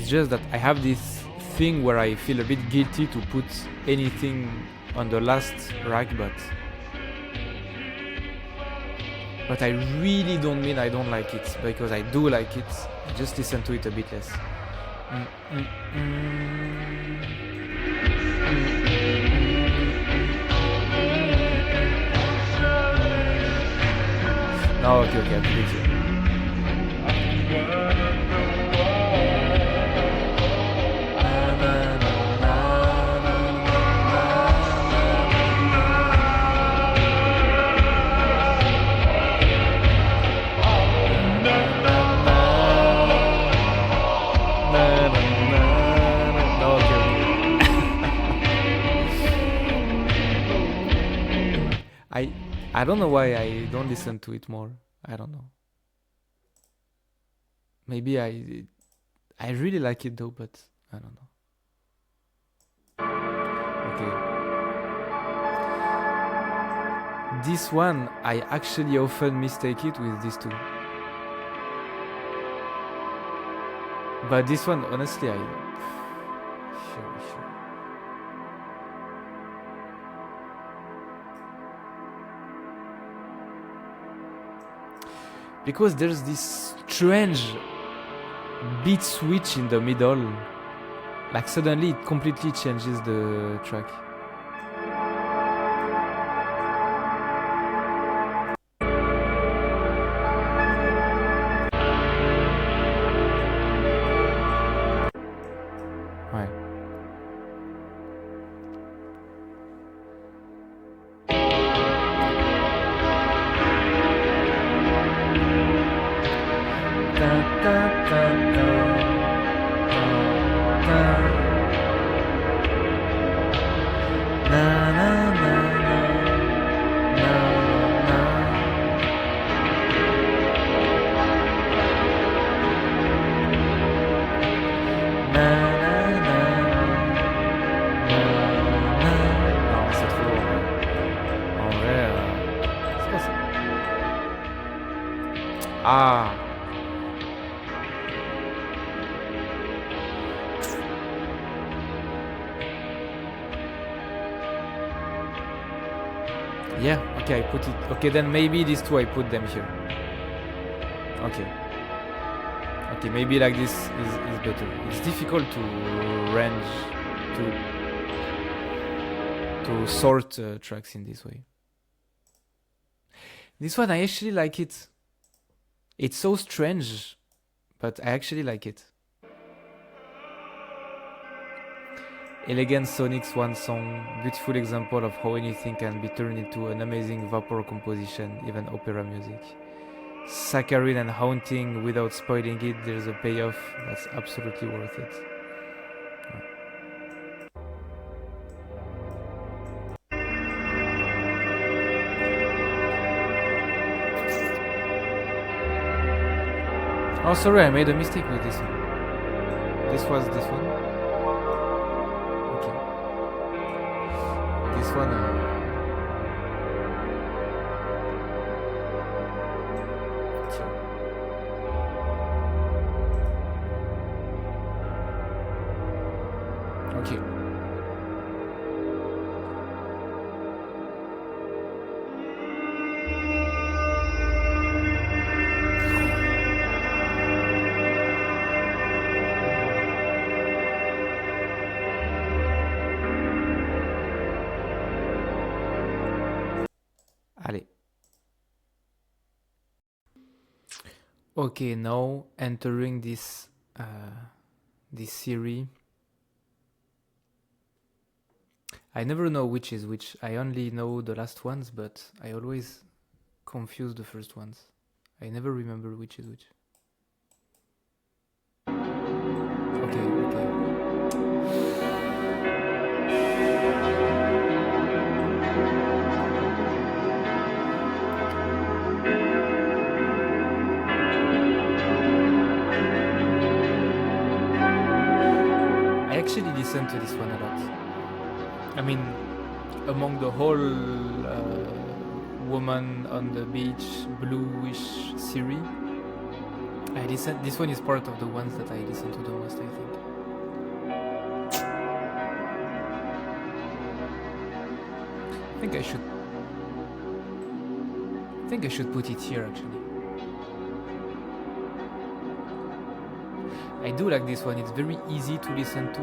Just that I have this thing where I feel a bit guilty to put anything on the last rack, but I really don't mean I don't like it, because I do like it. I just listen to it a bit less. No, okay, I put it here. I don't know why I don't listen to it more. I don't know. Maybe I really like it though, but I don't know. Okay. This one, I actually often mistake it with these two. But this one, honestly, sure. Because there's this strange beat switch in the middle. Like suddenly it completely changes the track. Ouais. Ah. Yeah, okay, I put it. Okay, then maybe these two I put them here. Okay. Okay, maybe like this is better. It's difficult to range, to sort tracks in this way. This one, I actually like it. It's so strange, but I actually like it. Elegant Sonic Swan Song, beautiful example of how anything can be turned into an amazing vapor composition, even opera music. Saccharine and haunting without spoiling it, there's a payoff that's absolutely worth it. Oh, sorry, I made a mistake with this one. This was this one. Okay. This one. Okay. Allez. Okay, now entering this series. I never know which is which. I only know the last ones, but I always confuse the first ones. I never remember which is which. Okay. I actually listen to this one a lot. I mean, among the whole Woman on the Beach bluish series, this one is part of the ones that I listen to the most, I think. I think I should put it here, actually. I do like this one. It's very easy to listen to,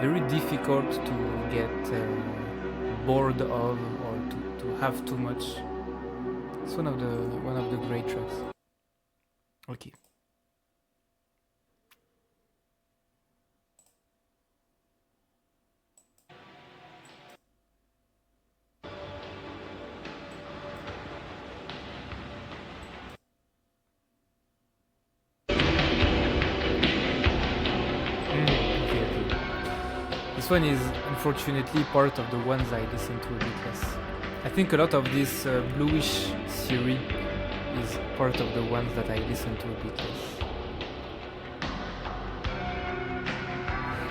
very difficult to get bored of or to have too much. It's one of the great tracks. Okay. This one is unfortunately part of the ones I listen to a bit less. I think a lot of this bluish series is part of the ones that I listen to a bit less.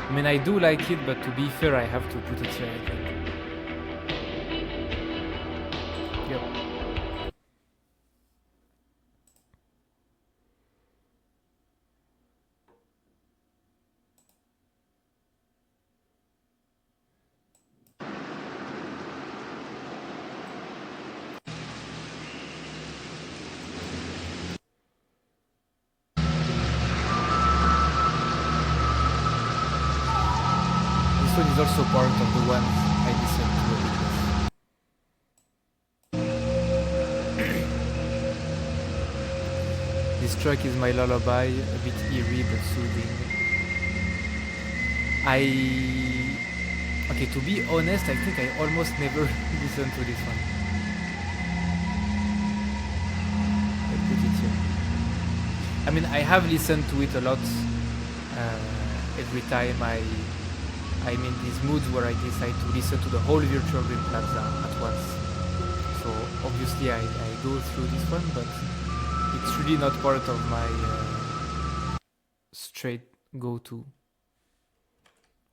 I mean, I do like it, but to be fair, I have to put it here, I think. Yep. This one is also part of the ones I listen to a bit less. This track is my lullaby, a bit eerie but soothing. Okay, to be honest, I think I almost never listen to this one. I'll put it here. I mean, I have listened to it a lot every time I'm in these moods where I decide to listen to the whole Virtual Dream Plaza at once. So obviously I go through this one, but it's really not part of my straight go-to.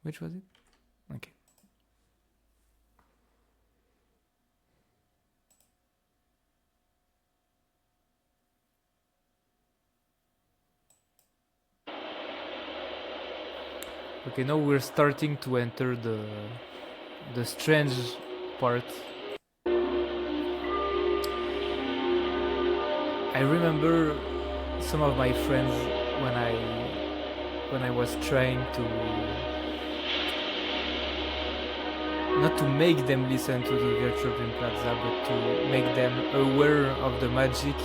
Which was it? Okay. Okay, now we're starting to enter the strange part. I remember some of my friends when I was trying to not to make them listen to the Virtual Dream Plaza, but to make them aware of the magic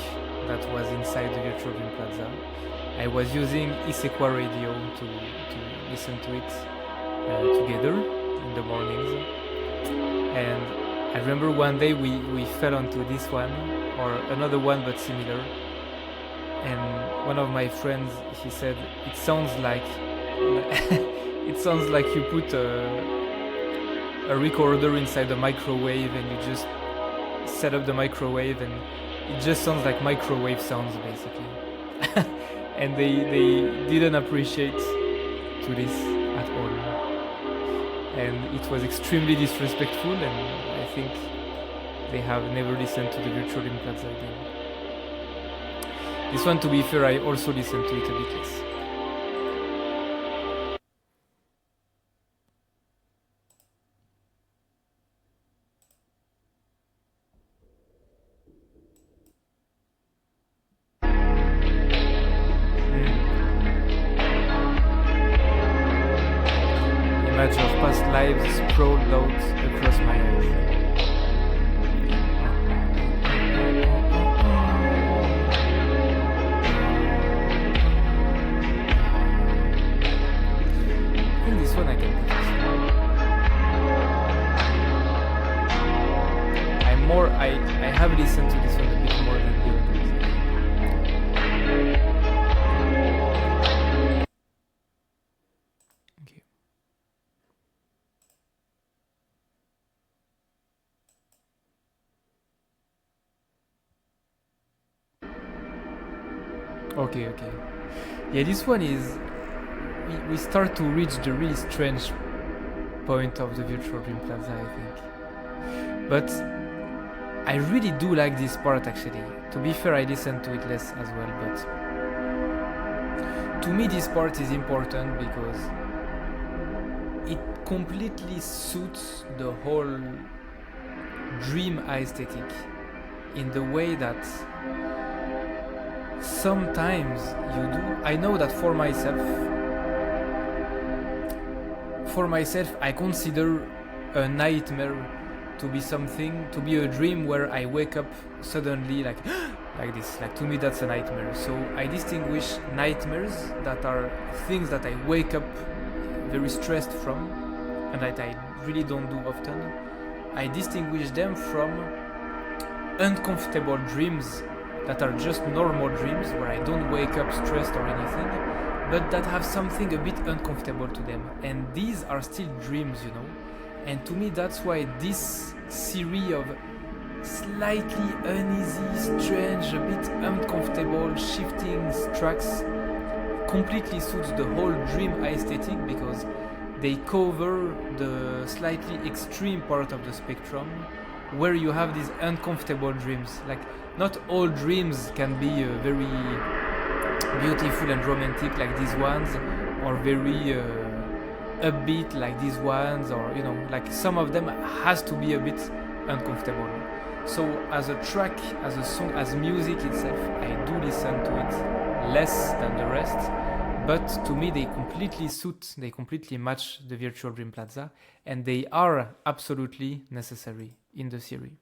that was inside the Virtual Dream Plaza. I was using Isequa Radio to listen to it together in the mornings. And I remember one day we fell onto this one, or another one but similar. And one of my friends, he said, it sounds like you put a recorder inside the microwave and you just set up the microwave and it just sounds like microwave sounds basically. And they didn't appreciate to this at all. And it was extremely disrespectful, and I think they have never listened to the Virtual Dream Plaza again. This one, to be fair, I also listened to it a bit less. Image of past lives sprawled out across my eyes. Okay. Yeah, this one is... We start to reach the really strange point of the Virtual Dream Plaza, I think. But I really do like this part, actually. To be fair, I listen to it less as well, but... To me, this part is important because it completely suits the whole dream aesthetic in the way that sometimes you do. I know that for myself, I consider a nightmare to be something, to be a dream where I wake up suddenly like this. Like, to me, that's a nightmare. So I distinguish nightmares that are things that I wake up very stressed from and that I really don't do often. I distinguish them from uncomfortable dreams that are just normal dreams where I don't wake up stressed or anything, but that have something a bit uncomfortable to them. And these are still dreams, you know. And to me, that's why this series of slightly uneasy, strange, a bit uncomfortable, shifting tracks completely suits the whole dream aesthetic, because they cover the slightly extreme part of the spectrum where you have these uncomfortable dreams. Like, not all dreams can be very beautiful and romantic like these ones, or very upbeat like these ones, or, you know, like some of them has to be a bit uncomfortable. So as a track, as a song, as music itself, I do listen to it less than the rest, but to me they completely match the Virtual Dream Plaza, and they are absolutely necessary in the series.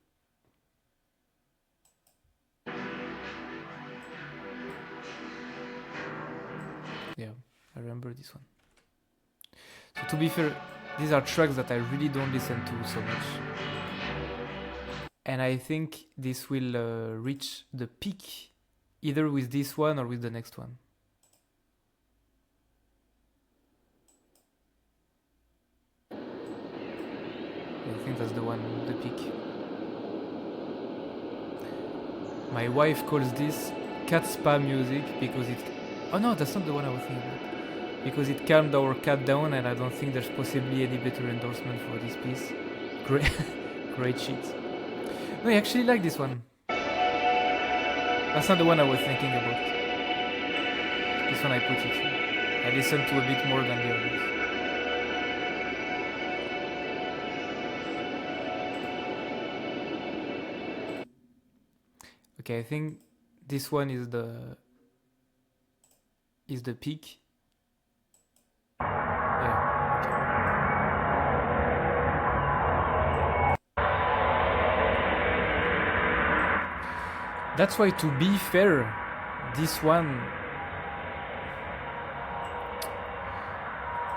Yeah, I remember this one. So to be fair, these are tracks that I really don't listen to so much. And I think this will reach the peak either with this one or with the next one. I think that's the one, the peak. My wife calls this cat spa music because it... Oh no, that's not the one I was thinking about. Because it calmed our cat down, and I don't think there's possibly any better endorsement for this piece. Great shit. No, I actually like this one. That's not the one I was thinking about. This one I put it here. I listened to a bit more than the others. Okay, I think this one is the peak. Yeah, okay. That's why, to be fair, this one...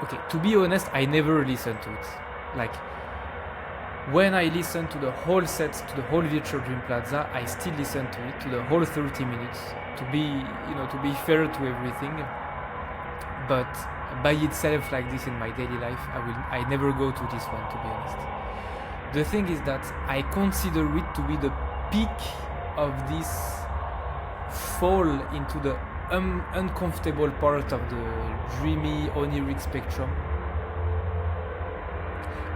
Okay, to be honest, I never listened to it. Like, when I listen to the whole set, to the whole Virtual Dream Plaza, I still listen to it, to the whole 30 minutes, to be fair to everything. But by itself, like this in my daily life, I never go to this one, to be honest. The thing is that I consider it to be the peak of this fall into the uncomfortable part of the dreamy, oniric spectrum.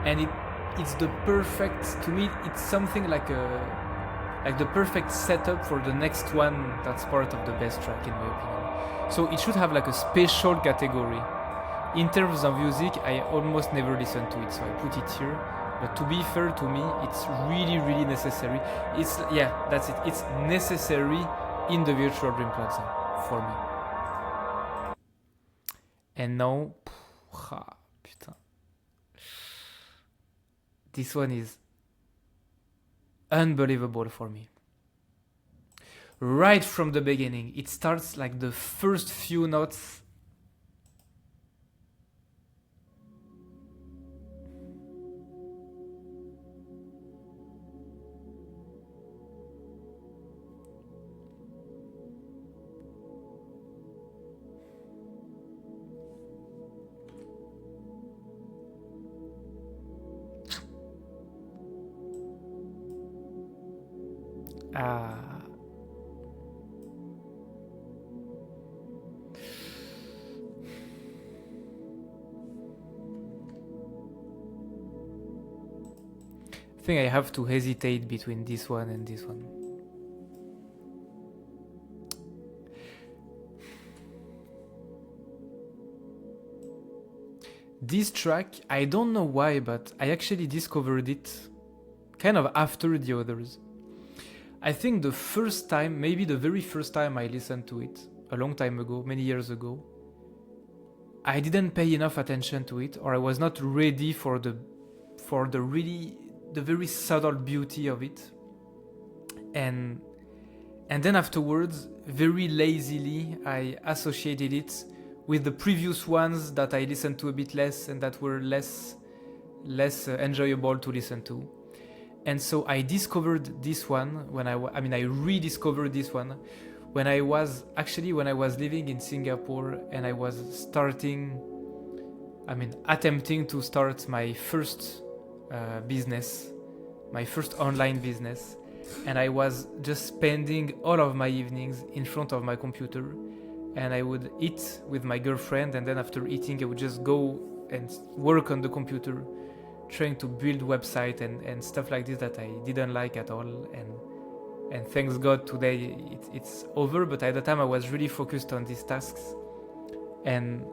And it's the perfect, to me, it's something like the perfect setup for the next one that's part of the best track, in my opinion. So it should have like a special category. In terms of music, I almost never listen to it, so I put it here. But to be fair to me, it's really, really necessary. That's it. It's necessary in the Virtual Dream Plaza for me. And now, putain. This one is unbelievable for me. Right from the beginning, it starts like the first few notes. I think I have to hesitate between this one and this one. This track, I don't know why, but I actually discovered it kind of after the others. I think the first time, maybe the very first time I listened to it, a long time ago, many years ago, I didn't pay enough attention to it, or I was not ready for the very subtle beauty of it. And then afterwards, very lazily, I associated it with the previous ones that I listened to a bit less and that were less enjoyable to listen to. And so I discovered this one I rediscovered this one when I was living in Singapore, and I was attempting to start my first business, my first online business. And I was just spending all of my evenings in front of my computer, and I would eat with my girlfriend, and then after eating I would just go and work on the computer, trying to build website and stuff like this that I didn't like at all. And thanks God today it's over, but at the time I was really focused on these tasks, and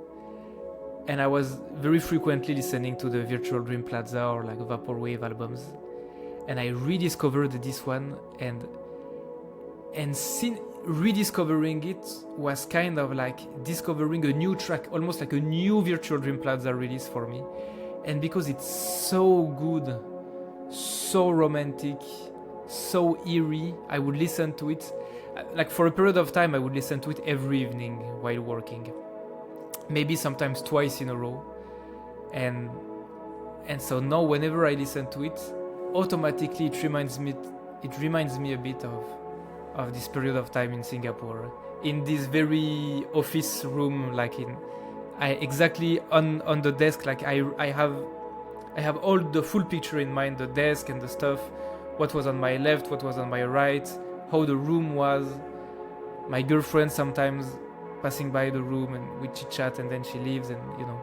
I was very frequently listening to the Virtual Dream Plaza or like Vaporwave albums. And I rediscovered this one, and rediscovering it was kind of like discovering a new track, almost like a new Virtual Dream Plaza release for me. And because it's so good, so romantic, so eerie, I would listen to it. Like for a period of time, I would listen to it every evening while working. Maybe sometimes twice in a row. And so now whenever I listen to it, automatically it reminds me a bit of this period of time in Singapore, in this very office room, exactly on the desk. Like I have all the full picture in mind, the desk and the stuff, what was on my left, what was on my right, how the room was, my girlfriend sometimes passing by the room, and we chit chat, and then she leaves, and you know.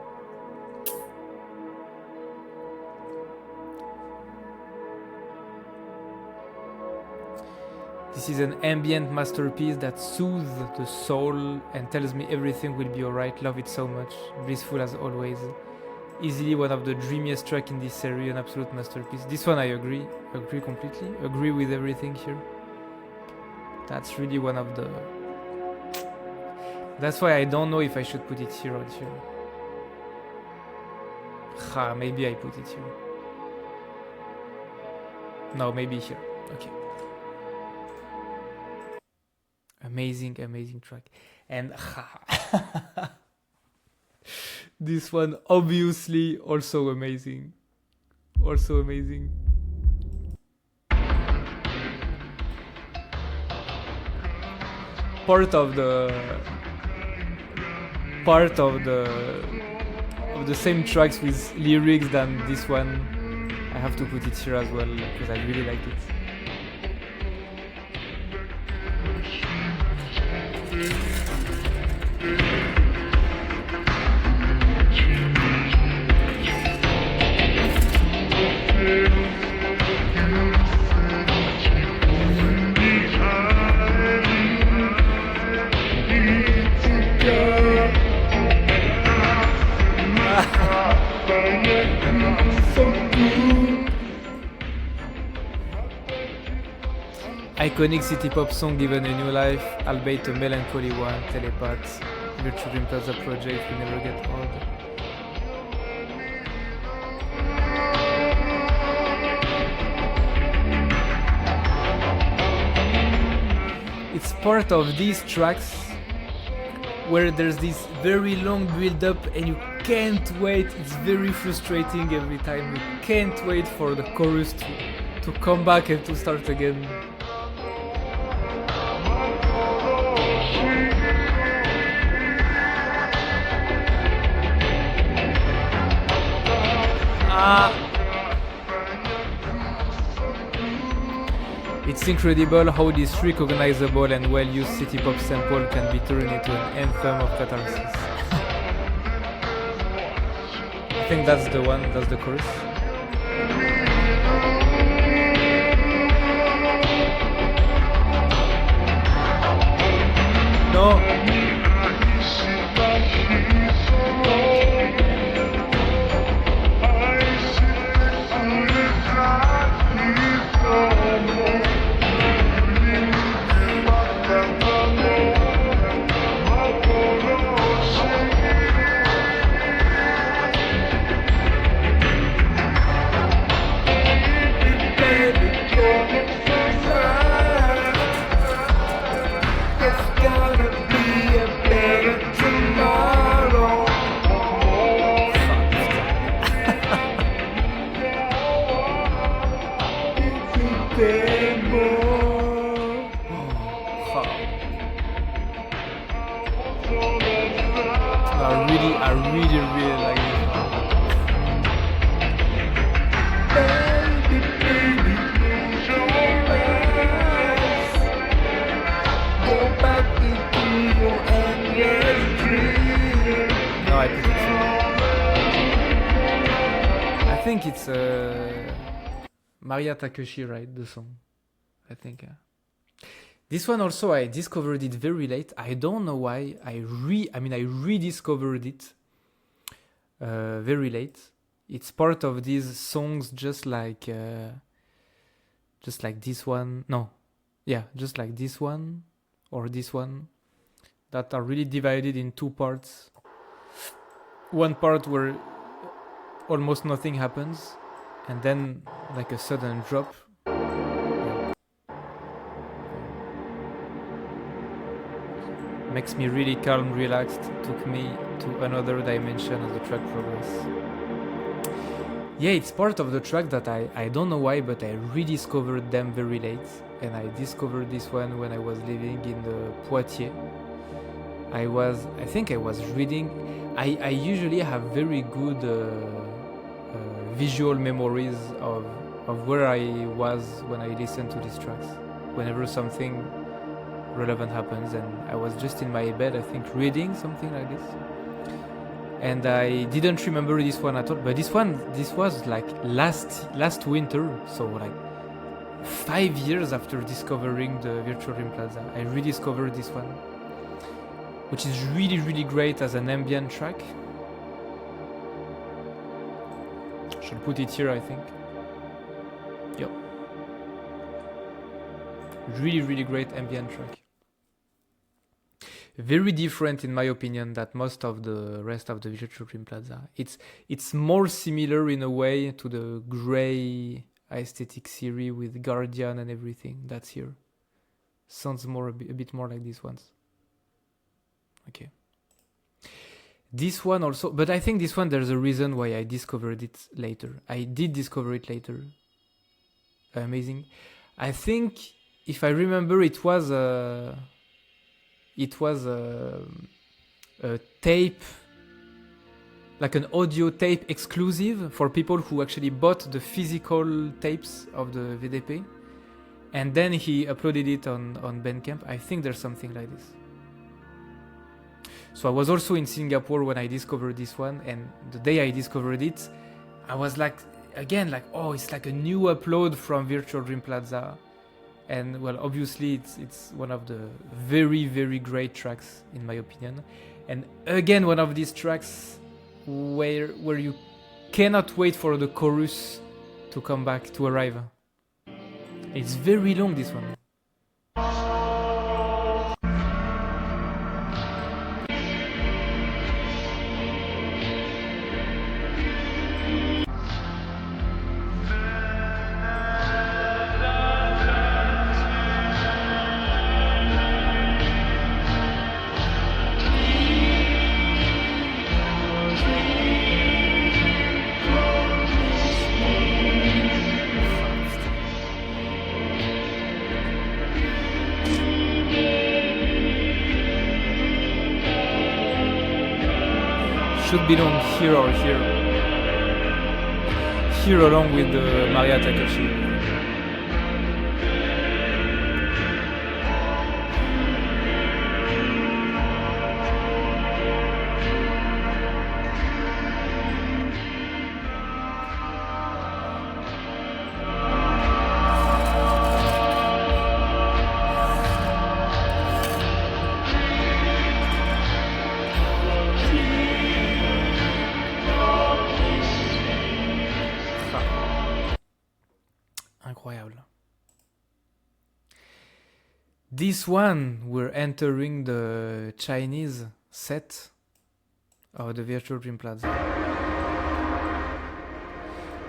This is an ambient masterpiece that soothes the soul and tells me everything will be alright. Love it so much. Blissful as always. Easily one of the dreamiest tracks in this series, an absolute masterpiece. This one I agree completely. Agree with everything here. That's really one of the... That's why I don't know if I should put it here or here. Maybe I put it here. No, maybe here. Okay. Amazing track. And this one obviously also amazing. Part of the same tracks with lyrics than this one. I have to put it here as well because I really like it. Iconic city pop song given a new life, albeit a melancholy one. Telepath, Virtual Dream Plaza project will never get old. It's part of these tracks where there's this very long build-up and you can't wait. It's very frustrating every time. You can't wait for the chorus to come back and to start again. It's incredible how this recognizable and well-used city pop sample can be turned into an anthem of catharsis. I think that's the one, that's the chorus. No. I really like this one. Baby, baby, close your eyes. Go back into your endless dream. No, I think it's Maria Takeshi, right? The song, I think. This one also, I discovered it very late. I don't know why. I rediscovered it very late. It's part of these songs, just like this one. No, yeah, just like this one or this one, that are really divided in two parts. One part where almost nothing happens, and then like a sudden drop. Makes me really calm, relaxed, took me to another dimension as the track progresses. Yeah, it's part of the track that I don't know why, but I rediscovered them very late. And I discovered this one when I was living in the Poitiers. I think I was reading. I usually have very good visual memories of where I was when I listened to these tracks. Whenever something relevant happens, and I was just in my bed, I think, reading something like this, and I didn't remember this one at all. But this was like last winter, so like 5 years after discovering the Virtual Dream Plaza, I rediscovered this one, which is really great as an ambient track. Should put it here, I think. Yep. Really great ambient track. Very different, in my opinion, that most of the rest of the Virtual Dream Plaza. It's more similar in a way to the grey aesthetic series with Guardian and everything that's here. Sounds a bit more like these ones. Okay. This one also, but I think this one, there's a reason why I discovered it later. I did discover it later. Amazing. I think, if I remember, it was a tape, like an audio tape exclusive for people who actually bought the physical tapes of the VDP, and then he uploaded it on Bandcamp. I think there's something like this. So I was also in Singapore when I discovered this one, and the day I discovered it, I was like, again, like, oh, it's like a new upload from Virtual Dream Plaza. And well, obviously it's one of the very great tracks, in my opinion. And again, one of these tracks where you cannot wait for the chorus to come back, to arrive. It's very long, this one. Should belong here or here. Here along with the Maria Takeshi. incroyable. This one, we're entering the Chinese set of the Virtual Dream Plaza.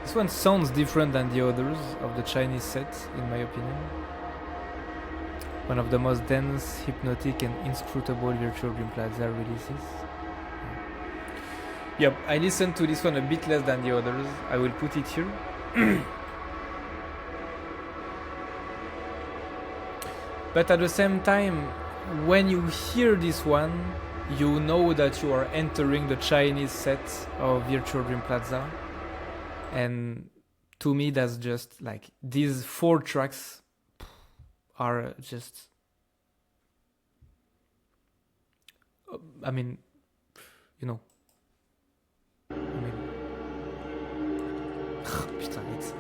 This one sounds different than the others of the Chinese set, in my opinion. One of the most dense, hypnotic and inscrutable Virtual Dream Plaza releases. Yep, I listened to this one a bit less than the others. I will put it here. But at the same time, when you hear this one, you know that you are entering the Chinese set of Virtual Dream Plaza. And to me, that's just like, these 4 tracks are just, I mean, you know, putain, it's...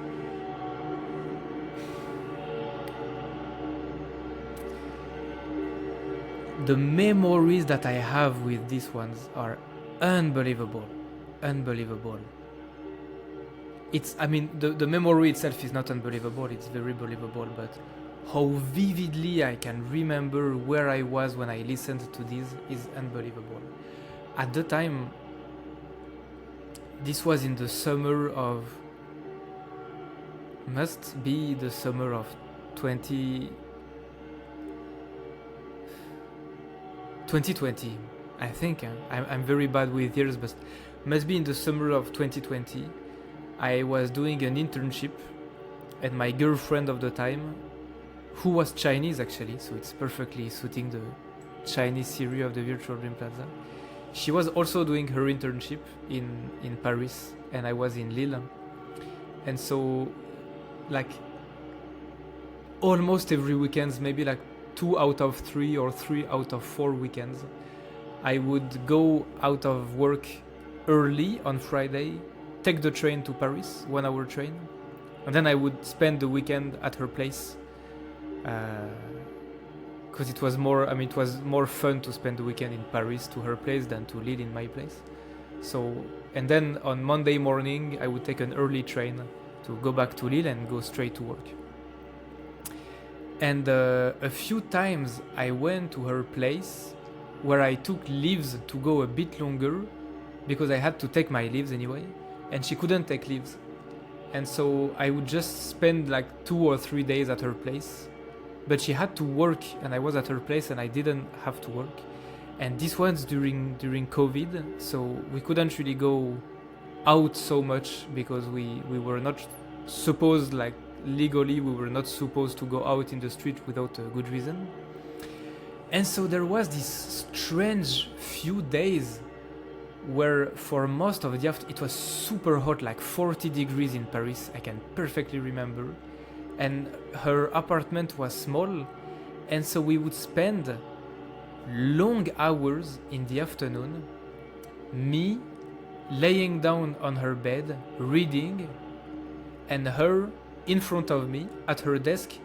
The memories that I have with these ones are unbelievable. Unbelievable. It's, I mean, the memory itself is not unbelievable, it's very believable, but how vividly I can remember where I was when I listened to this is unbelievable. At the time, this was in the summer of, must be the summer of 2020, I think. I'm very bad with years, but must be in the summer of 2020. I was doing an internship, and my girlfriend of the time, who was Chinese actually, so it's perfectly suiting the Chinese series of the Virtual Dream Plaza. She was also doing her internship in Paris, and I was in Lille. And so, like, almost every weekend, maybe like 2 out of 3 or 3 out of 4 weekends, I would go out of work early on Friday, take the train to Paris, 1 hour train, and then I would spend the weekend at her place, because it was more, I mean, it was more fun to spend the weekend in Paris to her place than to Lille in my place. So, and then on Monday morning, I would take an early train to go back to Lille and go straight to work. And a few times I went to her place where I took leaves to go a bit longer, because I had to take my leaves anyway, and she couldn't take leaves. And so I would just spend like 2 or 3 days at her place, but she had to work and I was at her place and I didn't have to work. And this was during COVID, so we couldn't really go out so much because we were not supposed, like legally, we were not supposed to go out in the street without a good reason. And so there was this strange few days where for most of the afternoon it was super hot, like 40 degrees in Paris, I can perfectly remember. And her apartment was small, and so we would spend long hours in the afternoon, me laying down on her bed, reading, and her in front of me at her desk,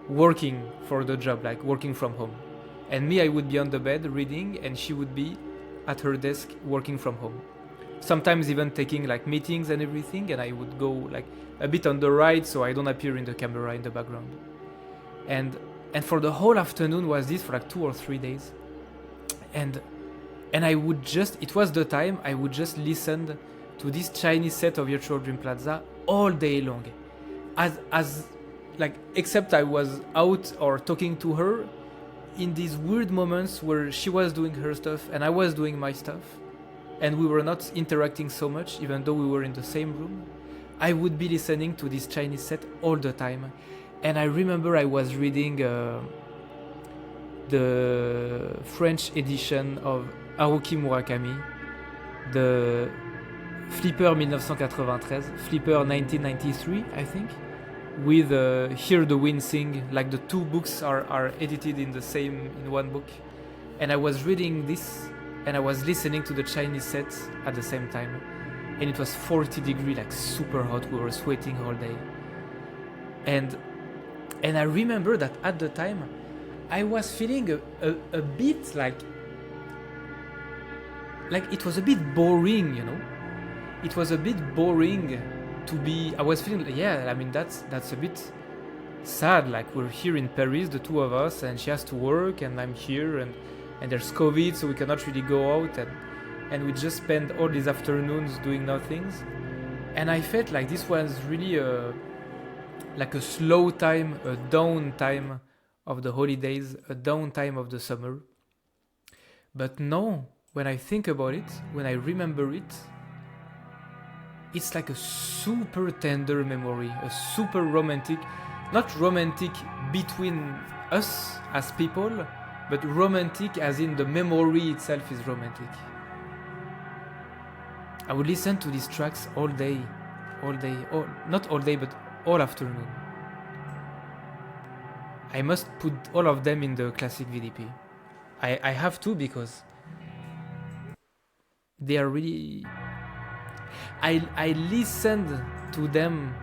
working for the job, like working from home. And me, I would be on the bed reading, and she would be at her desk working from home. Sometimes even taking like meetings and everything, and I would go like a bit on the right so I don't appear in the camera in the background. And for the whole afternoon was this for like 2 or 3 days. And I would just, it was the time I would just listen to this Chinese set of Virtual Dream Plaza all day long. As like, except I was out or talking to her in these weird moments where she was doing her stuff and I was doing my stuff, and we were not interacting so much even though we were in the same room, I would be listening to this Chinese set all the time. And I remember I was reading the French edition of Haruki Murakami, the Flipper 1993, Flipper 1993, I think, with Hear the Wind Sing, like the 2 books are edited in one book. And I was reading this and I was listening to the Chinese set at the same time. And it was 40 degrees, like super hot, we were sweating all day. And I remember that at the time I was feeling a bit like it was a bit boring, you know. It was a bit boring to be, I was feeling, yeah, I mean that's a bit sad. Like we're here in Paris, the two of us, and she has to work, and I'm here, and there's COVID, so we cannot really go out, and we just spend all these afternoons doing nothings. And I felt like this was really like a slow time, a down time of the holidays, a down time of the summer. But now, when I think about it, when I remember it, it's like a super tender memory, a super romantic, not romantic between us as people, but romantic as in the memory itself is romantic. I would listen to these tracks all day, not all day, but all afternoon. I must put all of them in the classic VDP. I have to, because they are really... I listened to them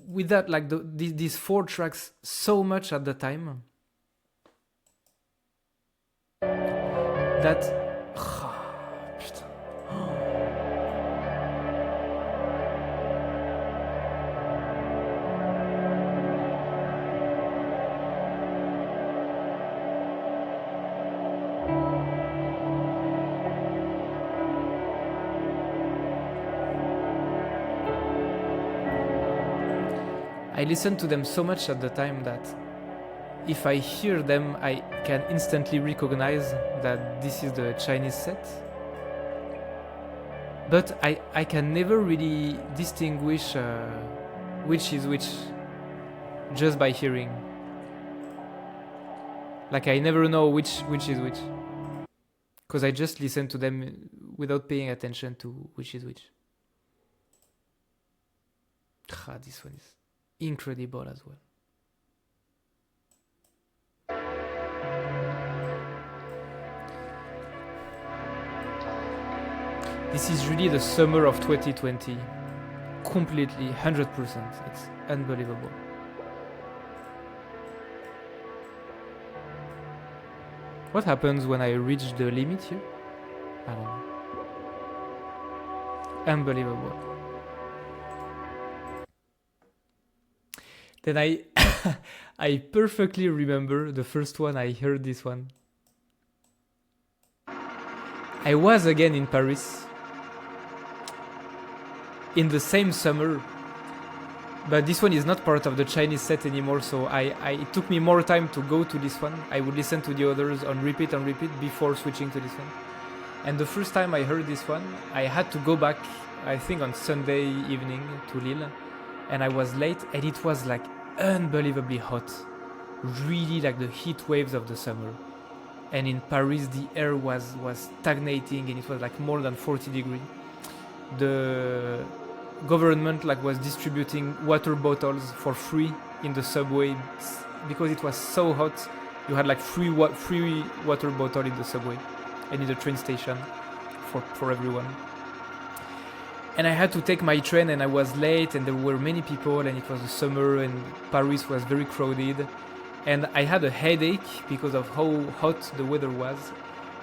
with that, like these 4 tracks so much at the time that... putain. I listened to them so much at the time that if I hear them, I can instantly recognize that this is the Chinese set. But I can never really distinguish which is which just by hearing. Like I never know which is which, because I just listen to them without paying attention to which is which. This one is incredible as well. This is really the summer of 2020. Completely, 100%. It's unbelievable. What happens when I reach the limit here? I don't know. Unbelievable. Then I perfectly remember the first one I heard this one. I was again in Paris in the same summer, but this one is not part of the Chinese set anymore, so it took me more time to go to this one. I would listen to the others on repeat before switching to this one. And the first time I heard this one, I had to go back, I think on Sunday evening to Lille, and I was late, and it was like unbelievably hot, really like the heat waves of the summer. And in Paris the air was stagnating, and it was like more than 40 degrees. The government was distributing water bottles for free in the subway because it was so hot. You had like free water bottle in the subway and in the train station for everyone. And I had to take my train, and I was late, and there were many people, and it was the summer, and Paris was very crowded. And I had a headache because of how hot the weather was.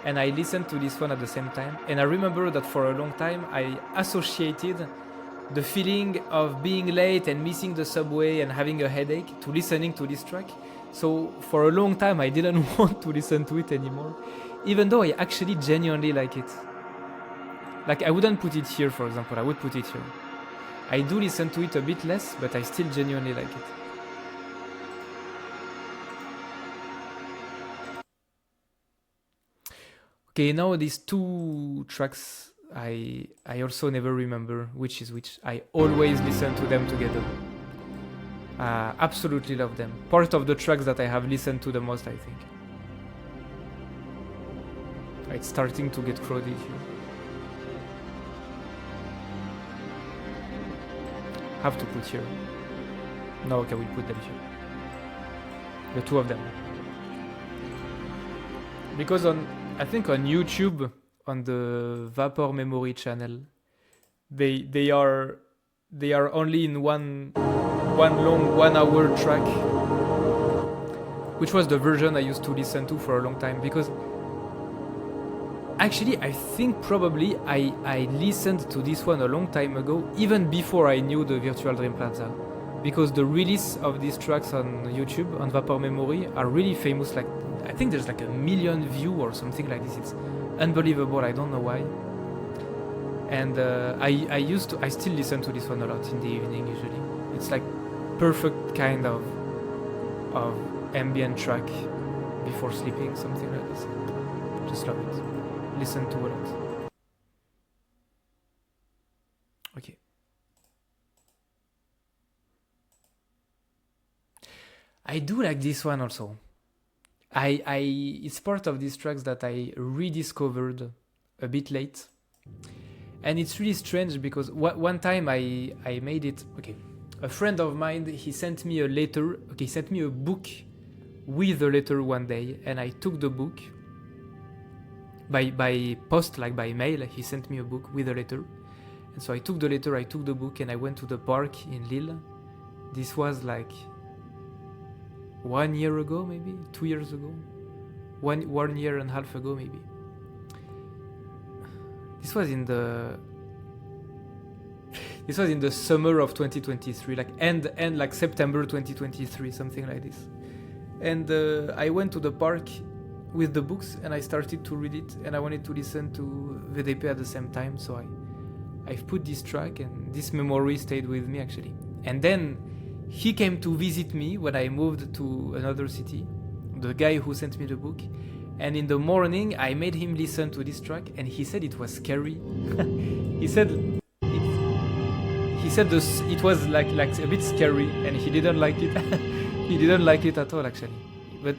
And I listened to this one at the same time. And I remember that for a long time, I associated the feeling of being late and missing the subway and having a headache to listening to this track. So for a long time, I didn't want to listen to it anymore, even though I actually genuinely like it. Like I wouldn't put it here, for example. I would put it here. I do listen to it a bit less, but I still genuinely like it. Okay, now these 2 tracks, I also never remember which is which. I always listen to them together. Absolutely love them. Part of the tracks that I have listened to the most, I think. It's starting to get crowded here. Have to put here. No, okay, we'll put them here. The 2 of them. Because I think on YouTube, on the Vapor Memory channel, they are only in one long 1 hour track, which was the version I used to listen to for a long time. Because actually, I think probably I listened to this one a long time ago, even before I knew the Virtual Dream Plaza. because the release of these tracks on YouTube on Vapor Memory are really famous. Like I think there's like 1 million views or something like this. It's unbelievable. I don't know why. And I still listen to this one a lot in the evening usually. It's like perfect kind of ambient track before sleeping, something like this. Just love it. Listen to a lot. Okay. I do like this one also. It's part of these tracks that I rediscovered a bit late. And it's really strange because one time I made it. Okay, a friend of mine, he sent me a letter. Okay, he sent me a book with a letter one day, and I took the book by post, like by mail. He sent me a book with a letter, and so I took the letter, I took the book, and I went to the park in Lille. This was like 1 year ago, maybe 2 years ago, 1 year and a half ago, maybe. This was in the summer of 2023, like end like September 2023, something like this. And I went to the park with the books and I started to read it, and I wanted to listen to VDP at the same time, so I've put this track, and this memory stayed with me actually. And then he came to visit me when I moved to another city, the guy who sent me the book. And in the morning, I made him listen to this track, and he said it was scary. he said it was like a bit scary, and he didn't like it. He didn't like it at all, actually. But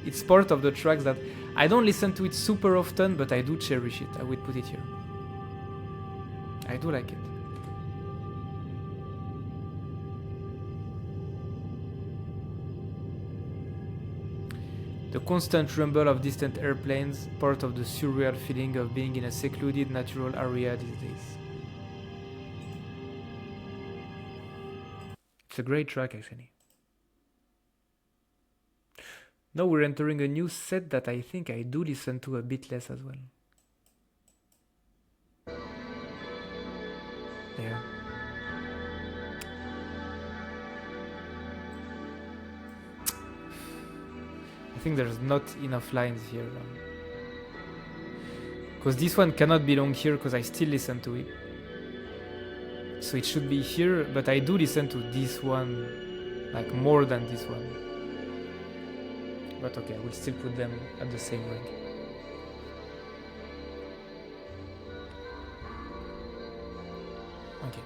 it's part of the tracks that I don't listen to it super often, but I do cherish it. I would put it here. I do like it. The constant rumble of distant airplanes, part of the surreal feeling of being in a secluded natural area these days. It's a great track actually. Now we're entering a new set that I think I do listen to a bit less as well. Yeah. I think there's not enough lines here. Because this one cannot belong here because I still listen to it. So it should be here, but I do listen to this one, like more than this one. But okay, I will still put them at the same rank. Okay.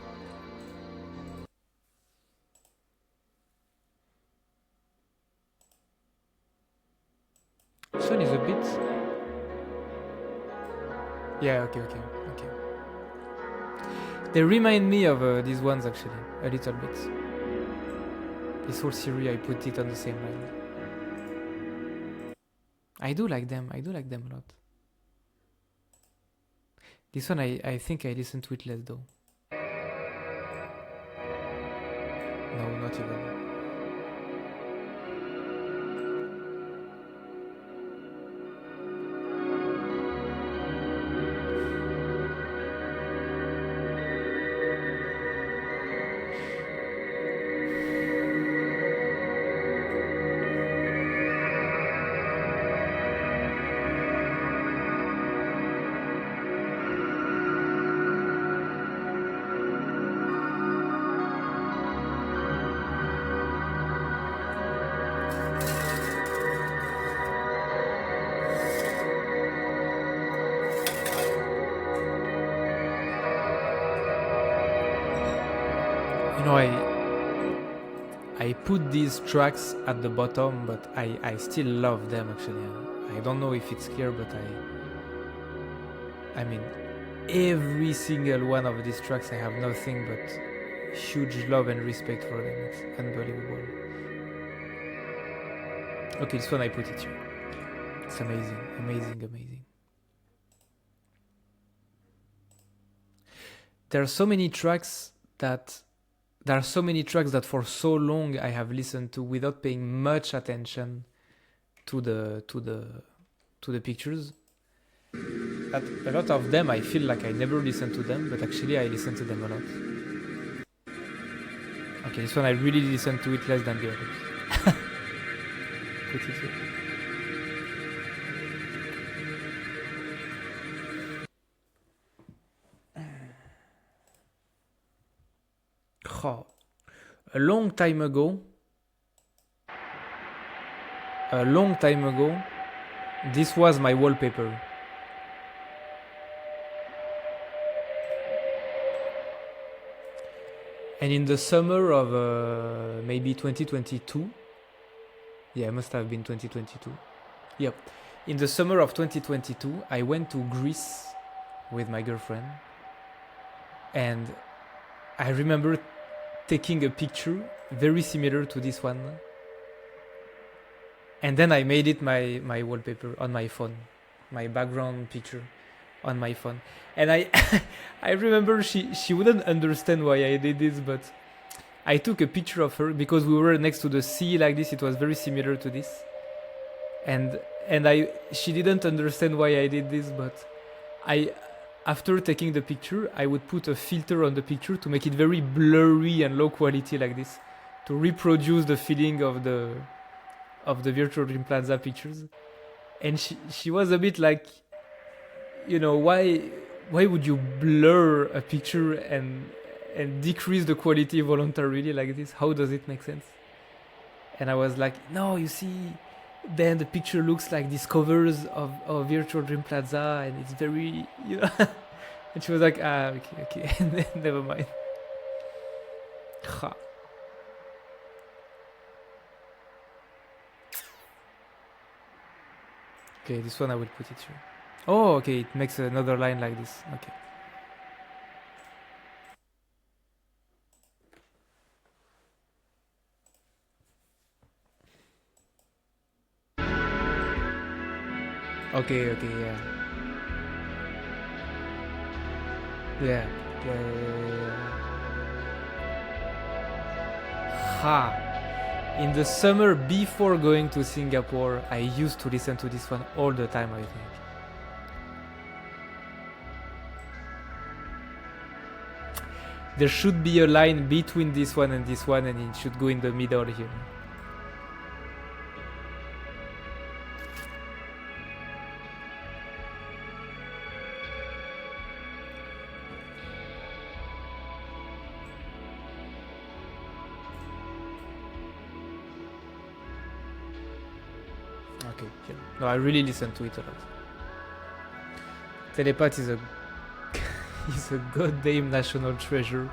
This one is a bit... Yeah, okay. They remind me of these ones actually, a little bit. This whole series, I put it on the same line. I do like them a lot. This one, I think I listen to it less though. No, not even. You know, I put these tracks at the bottom, but I still love them actually. I don't know if it's clear, but I mean, every single one of these tracks, I have nothing but huge love and respect for them. It's unbelievable. Okay, this one I put it here. It's amazing. There are so many tracks that for so long I have listened to without paying much attention to the pictures. That a lot of them I feel like I never listened to them, but actually I listen to them a lot. Okay, this one I really listen to it less than the others. Put it here. Oh, a long time ago, this was my wallpaper. And in the summer of maybe 2022, yeah, it must have been 2022. Yep. In the summer of 2022, I went to Greece with my girlfriend. And I remember taking a picture very similar to this one. And then I made it my wallpaper on my phone, my background picture on my phone. And I I remember she wouldn't understand why I did this, but I took a picture of her because we were next to the sea like this. It was very similar to this. And she didn't understand why I did this, but after taking the picture, I would put a filter on the picture to make it very blurry and low quality like this, to reproduce the feeling of the Virtual Dream Plaza pictures. And she was a bit like, you know, why would you blur a picture and decrease the quality voluntarily like this? How does it make sense? And I was like, no, you see, then the picture looks like these covers of Virtual Dream Plaza, and it's very, you know. And she was like, okay, never mind. Ha. Okay, this one I will put it here. Oh, okay, it makes another line like this. Okay. Okay, yeah. Yeah. Ha! In the summer before going to Singapore, I used to listen to this one all the time, I think. There should be a line between this one, and it should go in the middle here. Okay, yeah. No, I really listen to it a lot. Telepath is a goddamn national treasure.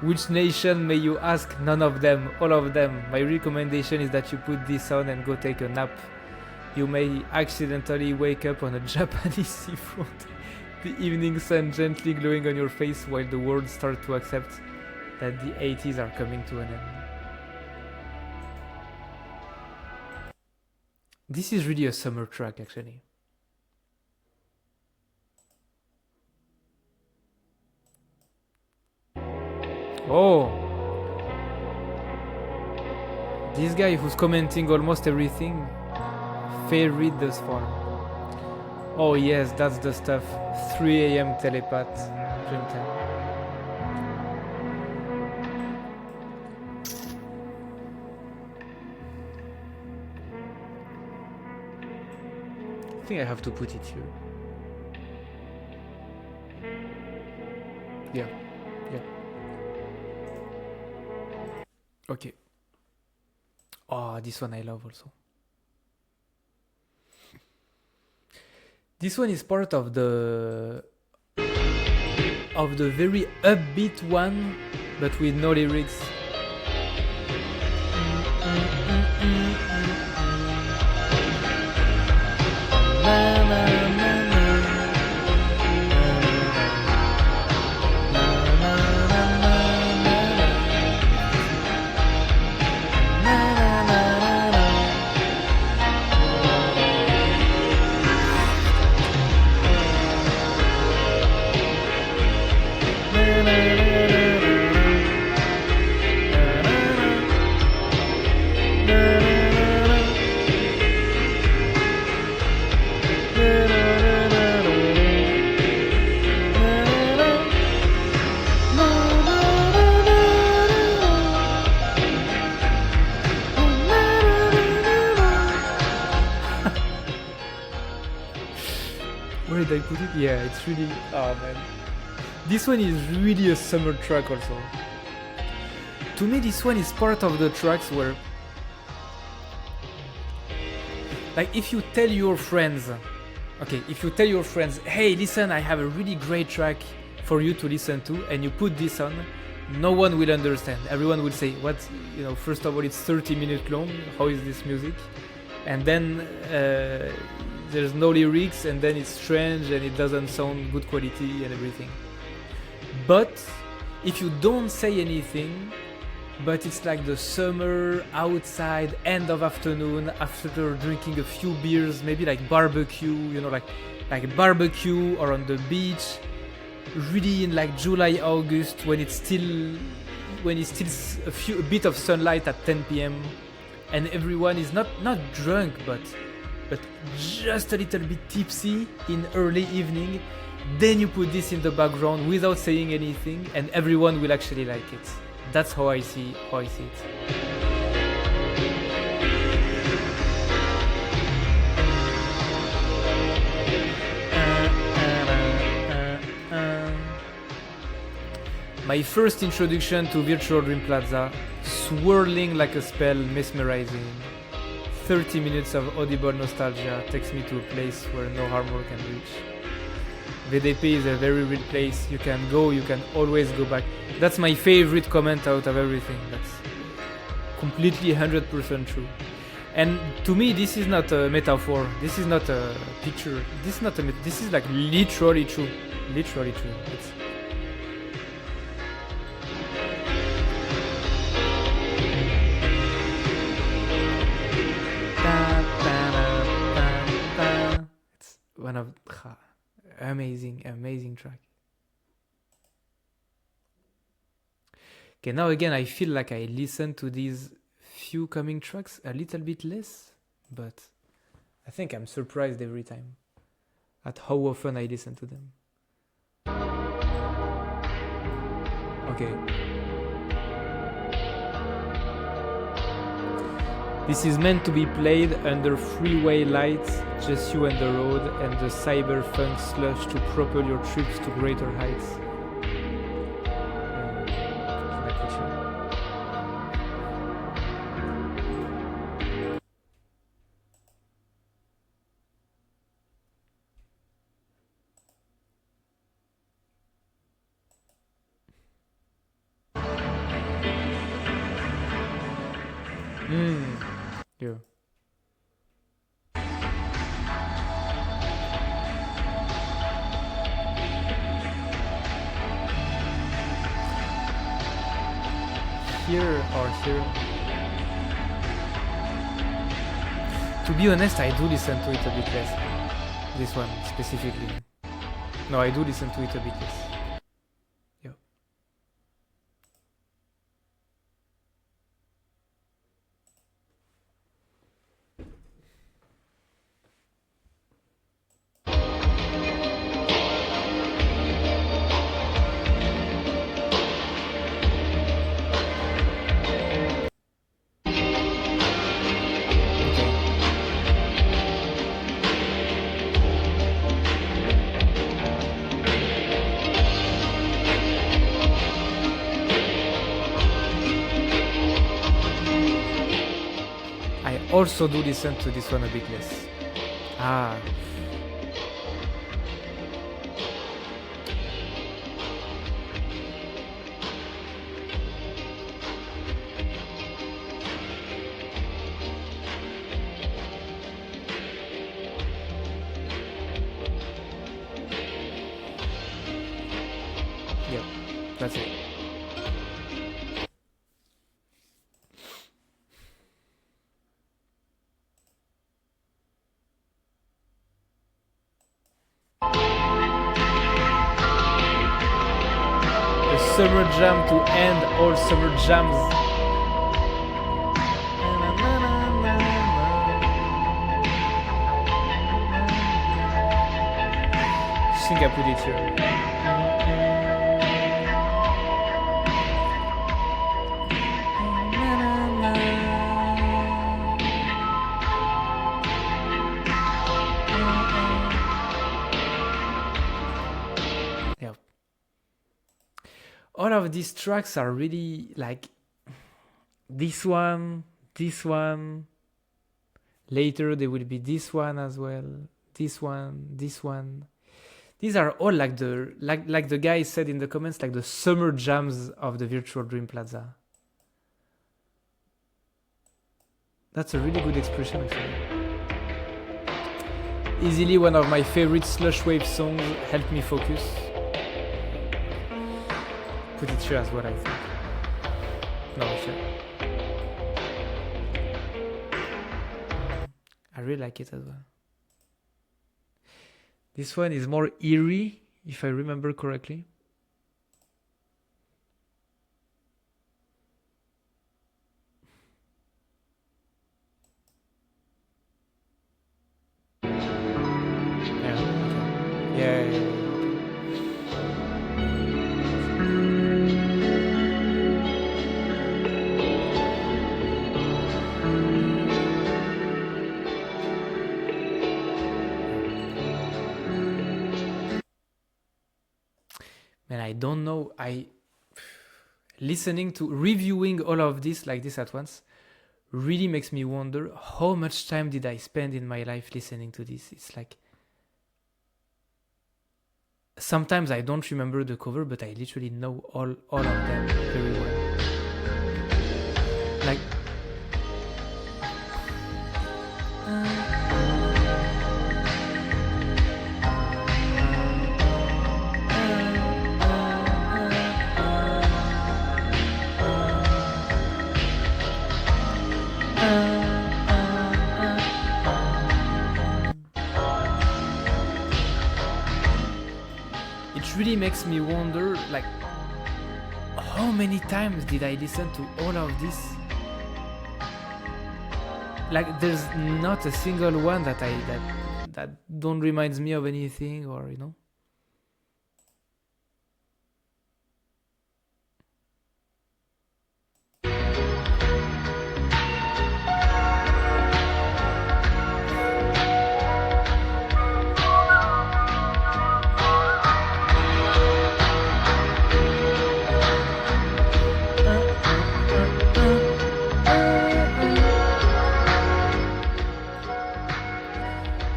Which nation may you ask? None of them, all of them. My recommendation is that you put this on and go take a nap. You may accidentally wake up on a Japanese seafront. The evening sun gently glowing on your face while the world starts to accept that the 80s are coming to an end. This is really a summer track, actually. Oh! This guy who's commenting almost everything. Favorite thus far. Oh yes, that's the stuff. 3 AM telepath. Dreamtime. I think I have to put it here. Yeah. Okay. Oh, this one I love also. This one is part of the very upbeat one, but with no lyrics. word I put it? Yeah, it's really... Oh man. This one is really a summer track also. To me, this one is part of the tracks where... Like, if you tell your friends... Okay, if you tell your friends, hey, listen, I have a really great track for you to listen to, and you put this on, no one will understand. Everyone will say, what? You know, first of all, it's 30 minutes long. How is this music? And then there's no lyrics, and then it's strange, and it doesn't sound good quality and everything. But if you don't say anything, but it's like the summer outside, end of afternoon, after drinking a few beers, maybe like barbecue, you know, like barbecue or on the beach, really in like July, August, when it's still a bit of sunlight at 10 p.m. and everyone is not drunk, but just a little bit tipsy in early evening. Then you put this in the background without saying anything, and everyone will actually like it. That's how I see it. My first introduction to Virtual Dream Plaza, swirling like a spell, mesmerizing. 30 minutes of audible nostalgia takes me to a place where no armor can reach. VDP is a very real place. You can go, you can always go back. That's my favorite comment out of everything. That's completely 100% true. And to me, this is not a metaphor. This is not a picture. This is like literally true. Literally true. It's one of amazing track. Okay, now again I feel like I listen to these few coming tracks a little bit less, but I think I'm surprised every time at how often I listen to them. Okay. This is meant to be played under freeway lights, just you and the road, and the cyberpunk slush to propel your trips to greater heights. Yeah. Here or here. To be honest, I do listen to it a bit less. This one specifically. No, I do listen to it a bit less. Yeah. Also do listen to this one a bit less. Ah. Yep, that's it. Summer jam to end all summer jams. I think I put it here. all of these tracks are really like this one. Later there will be this one as well. This one. These are all like the guy said in the comments, like the summer jams of the Virtual Dream Plaza. That's a really good expression, actually. Easily one of my favorite slush wave songs. Help me focus. Put it here as well, I think. No, here. I really like it as well. This one is more eerie, if I remember correctly. Yeah. Man, I don't know. Listening to, reviewing all of this like this at once really makes me wonder how much time did I spend in my life listening to this. It's like, sometimes I don't remember the cover, but I literally know all of them very well. Like, it really makes me wonder, like, how many times did I listen to all of this? Like, there's not a single one that don't reminds me of anything, or you know.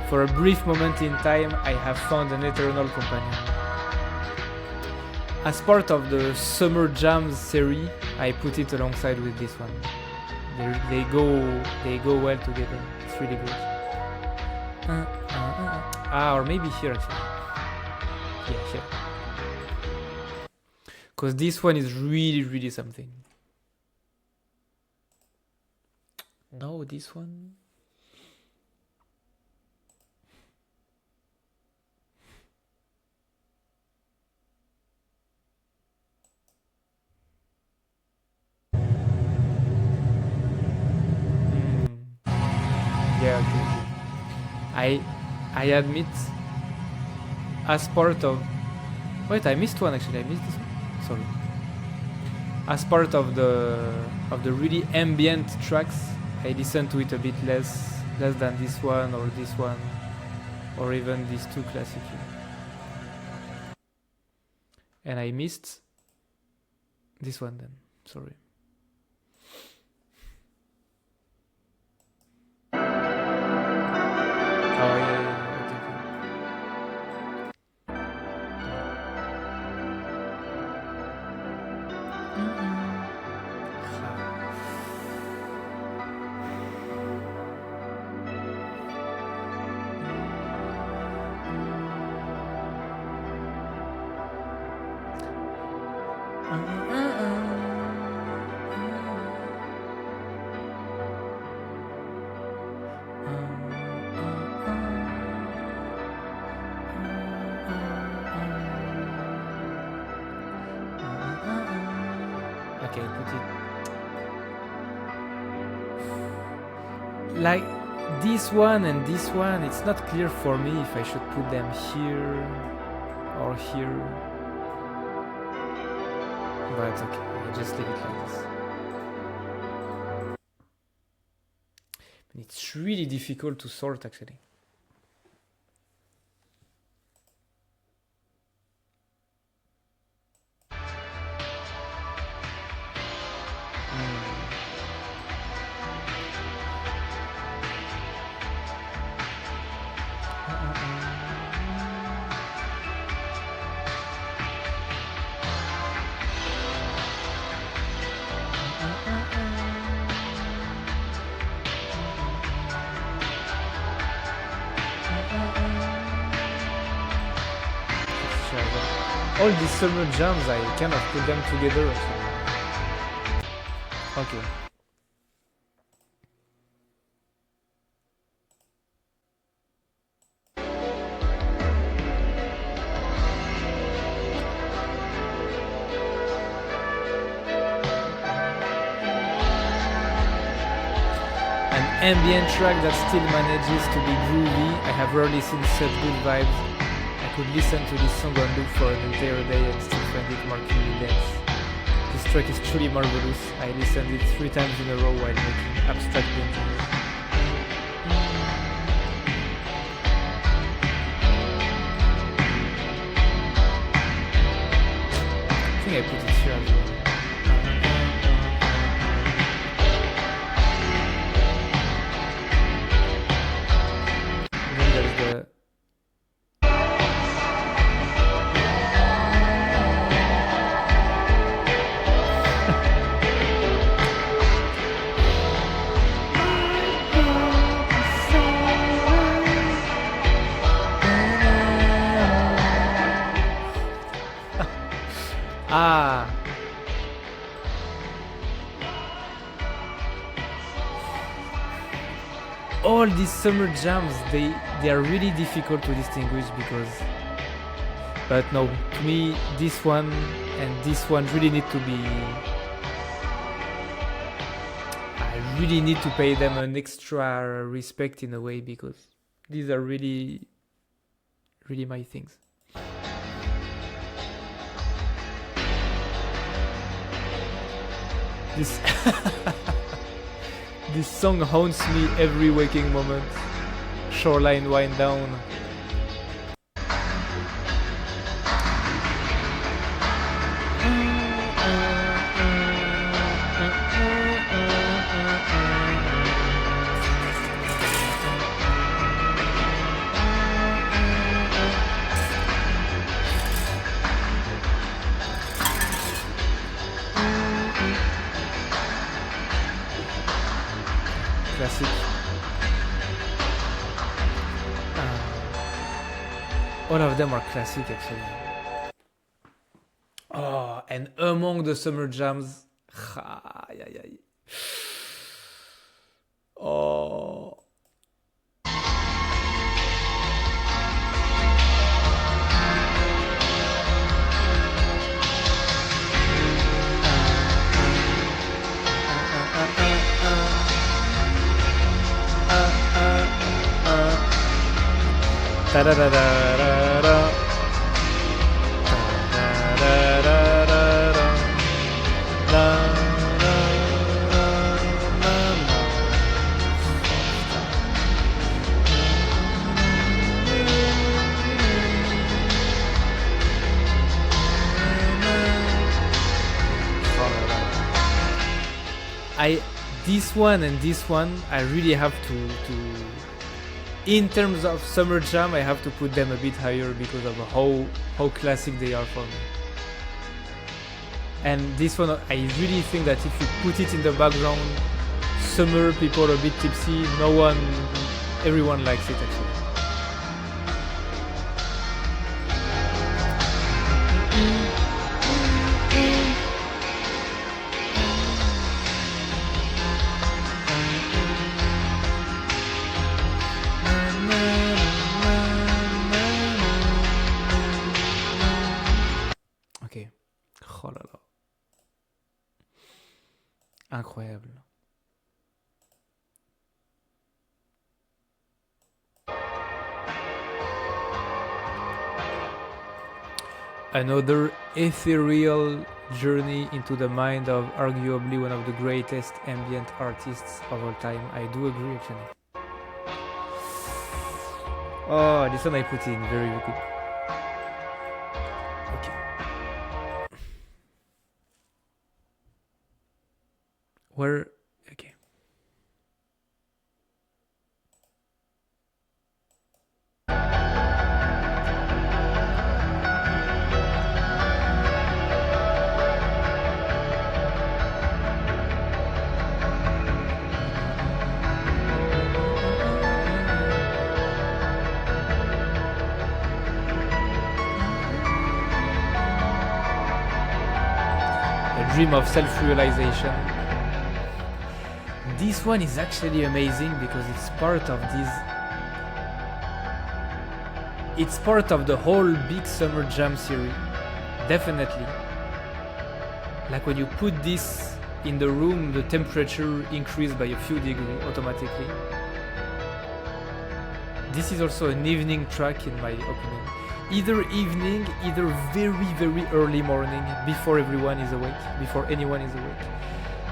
For a brief moment in time, I have found an eternal companion. As part of the Summer Jams series, I put it alongside with this one. They go well together. It's really good. Or maybe here actually. Yeah, here. Because this one is really something. No, this one. Yeah, okay. I admit, as part of... Wait, I missed one actually. I missed this one. Sorry. As part of the really ambient tracks, I listen to it a bit less than this one, or even these two classic. And I missed this one then. Sorry. Oh yeah. Okay, put it like this one and this one. It's not clear for me if I should put them here or here, but okay, I just leave it like this. It's really difficult to sort actually. here as well. All these summer jams, I kind of put them together. Okay. Ambient track that still manages to be groovy. I have rarely seen such good vibes. I could listen to this song on loop for an entire day and still find it markedly dense. This track is truly marvelous. I listened it 3 times in a row while making abstract paintings. I think I put it here as well. All these summer jams, they are really difficult to distinguish because, but no, to me this one and this one really need to be, I really need to pay them an extra respect in a way because these are really my things. This This song haunts me every waking moment. Shoreline wind down. Classic. All of them are classic actually. Oh, and among the summer jams, oh. Da da da da da da. This one and this one, I really have to in terms of summer jam, I have to put them a bit higher because of how classic they are for me. And this one, I really think that if you put it in the background, summer, people are a bit tipsy, everyone likes it actually. Oh là là. Incroyable. Another ethereal journey into the mind of arguably one of the greatest ambient artists of all time. I do agree actually. Oh, this one I put in very good. Okay. Where? Okay. dream of self-realization. This one is actually amazing because it's part of this. It's part of the whole big summer jam series, definitely. Like when you put this in the room, the temperature increased by a few degrees automatically. This is also an evening track in my opinion. Either evening, either very early morning, before everyone is awake, before anyone is awake.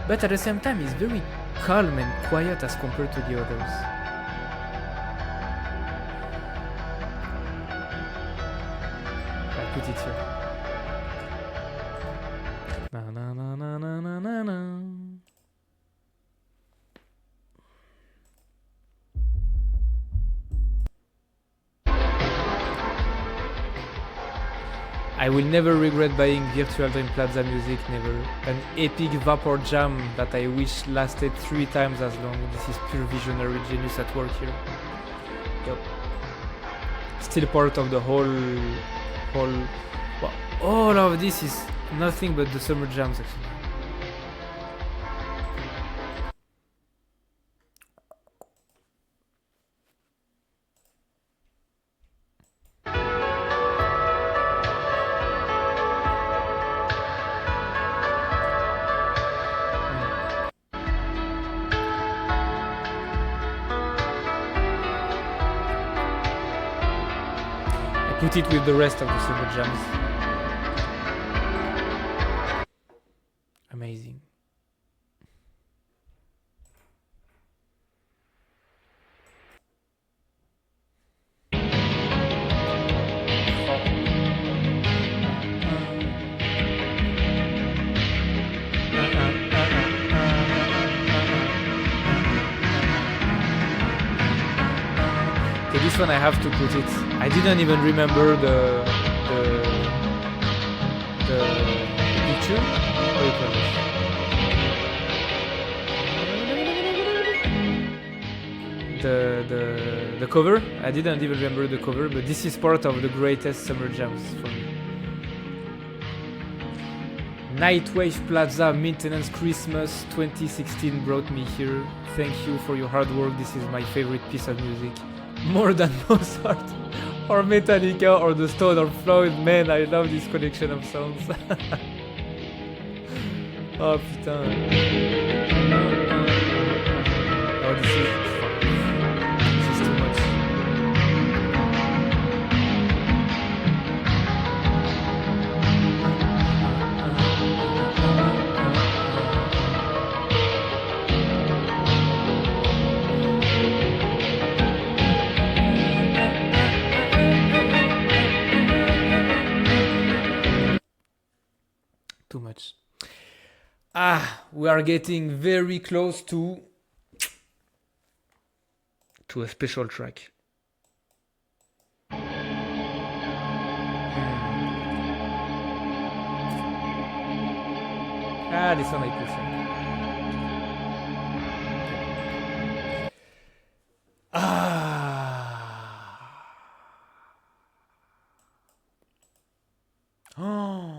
But at the same time, it's very calm and quiet as compared to the others. I put it here. Na na na na na na na na. I will never regret buying Virtual Dream Plaza music, never. An epic vapor jam that I wish lasted 3 times as long. This is pure visionary genius at work here. Yep. Still part of the whole well, all of this is nothing but the summer jams actually. Put it with the rest of the summer jams. Amazing. Okay, this one I have to put it. I didn't even remember the picture. What do you call it? The cover. I didn't even remember the cover, but this is part of the greatest summer jams for me. Nightwave Plaza Maintenance Christmas 2016 brought me here. Thank you for your hard work. This is my favorite piece of music. More than Mozart or Metallica or the Stone or Floyd. Man, I love this collection of sounds. Oh putain. Oh, this is too much. Too much. We are getting very close to a special track. This one I prefer. Oh.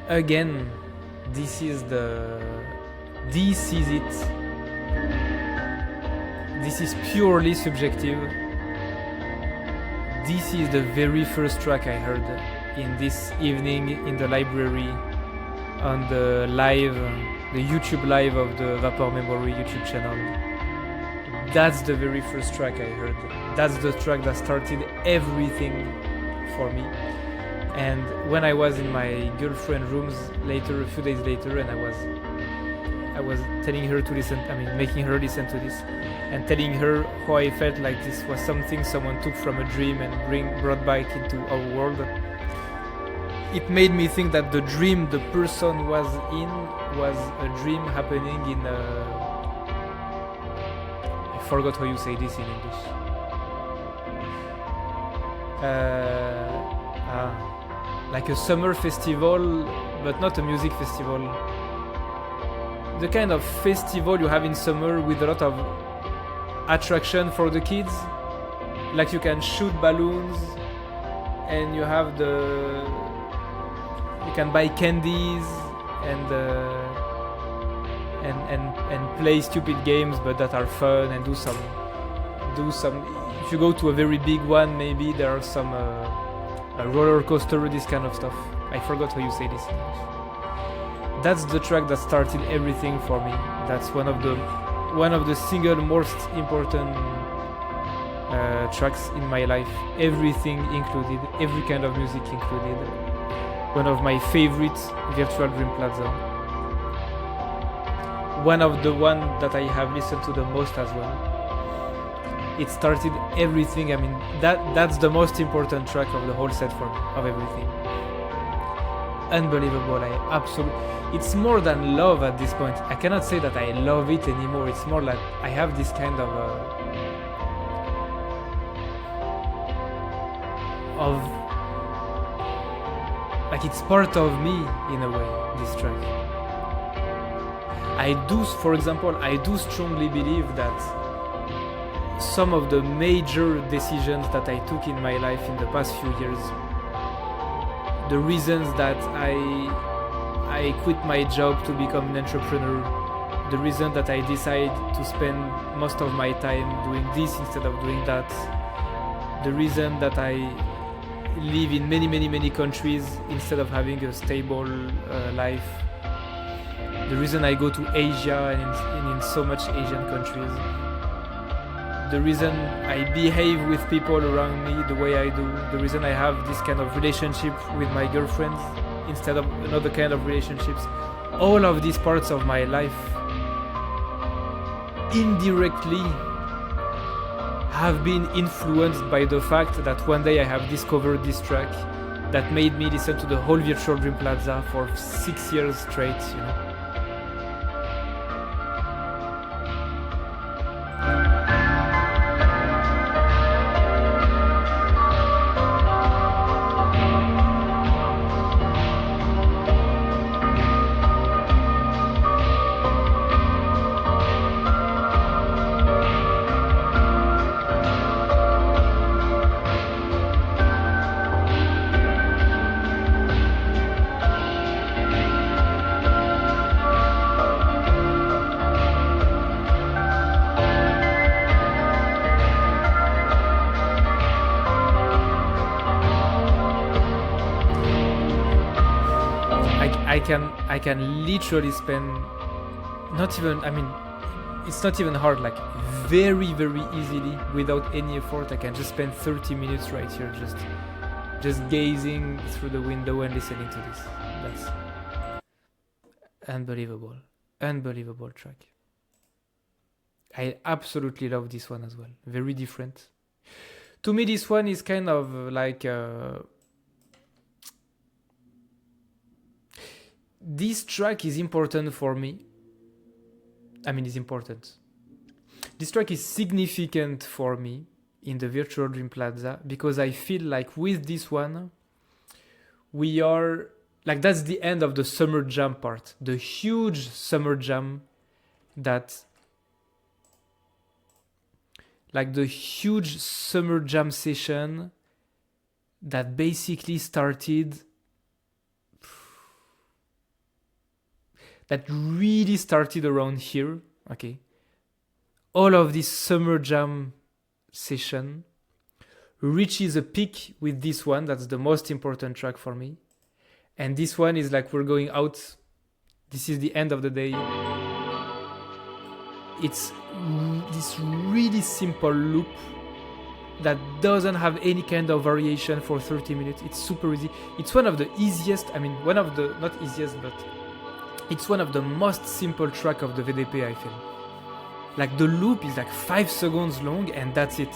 Again, this is it. This is purely subjective. This is the very first track I heard in this evening in the library on the YouTube live of the Vapor Memory YouTube channel. That's the very first track I heard. That's the track that started everything for me. And when I was in my girlfriend's rooms later, a few days later, and I was telling her to listen, making her listen to this, and telling her how I felt like this was something someone took from a dream and brought back into our world. it made me think that the dream the person was in was a dream happening in I forgot how you say this in English. Like a summer festival, but not a music festival. The kind of festival you have in summer with a lot of attraction for the kids. Like you can shoot balloons, and you have you can buy candies and play stupid games, but that are fun, and do some. If you go to a very big one, maybe there are some a roller coaster, this kind of stuff. I forgot how you say this in English. That's the track that started everything for me. That's one of the single most important tracks in my life. Everything included, every kind of music included. One of my favorite Virtual Dream Plaza. One of the one that I have listened to the most as well. It started everything. I mean, that's the most important track of the whole set for me, of everything. Unbelievable. It's more than love at this point. I cannot say that I love it anymore. It's more like I have this kind of like it's part of me in a way, this track. For example, I do strongly believe that some of the major decisions that I took in my life in the past few years, the reasons that I quit my job to become an entrepreneur, the reason that I decide to spend most of my time doing this instead of doing that, the reason that I live in many countries instead of having a stable life, the reason I go to Asia and in so much Asian countries, the reason I behave with people around me the way I do, the reason I have this kind of relationship with my girlfriends instead of another kind of relationships, all of these parts of my life indirectly have been influenced by the fact that one day I have discovered this track that made me listen to the whole Virtual Dream Plaza for 6 years straight, you know. I can literally spend it's not even hard, like very easily, without any effort, I can just spend 30 minutes right here just gazing through the window and listening to this. That's unbelievable track. I absolutely love this one as well. Very different. To me, this one is kind of like this track is important for me. It's important. This track is significant for me in the Virtual Dream Plaza because I feel like with this one, we are like, that's the end of the summer jam part. The huge summer jam session that basically started, that really started around here, okay? All of this summer jam session reaches a peak with this one. That's the most important track for me. And this one is like, we're going out. This is the end of the day. It's this really simple loop that doesn't have any kind of variation for 30 minutes. It's super easy. It's one of the easiest, not easiest, but it's one of the most simple track of the VDP, I feel. Like the loop is like 5 seconds long and that's it.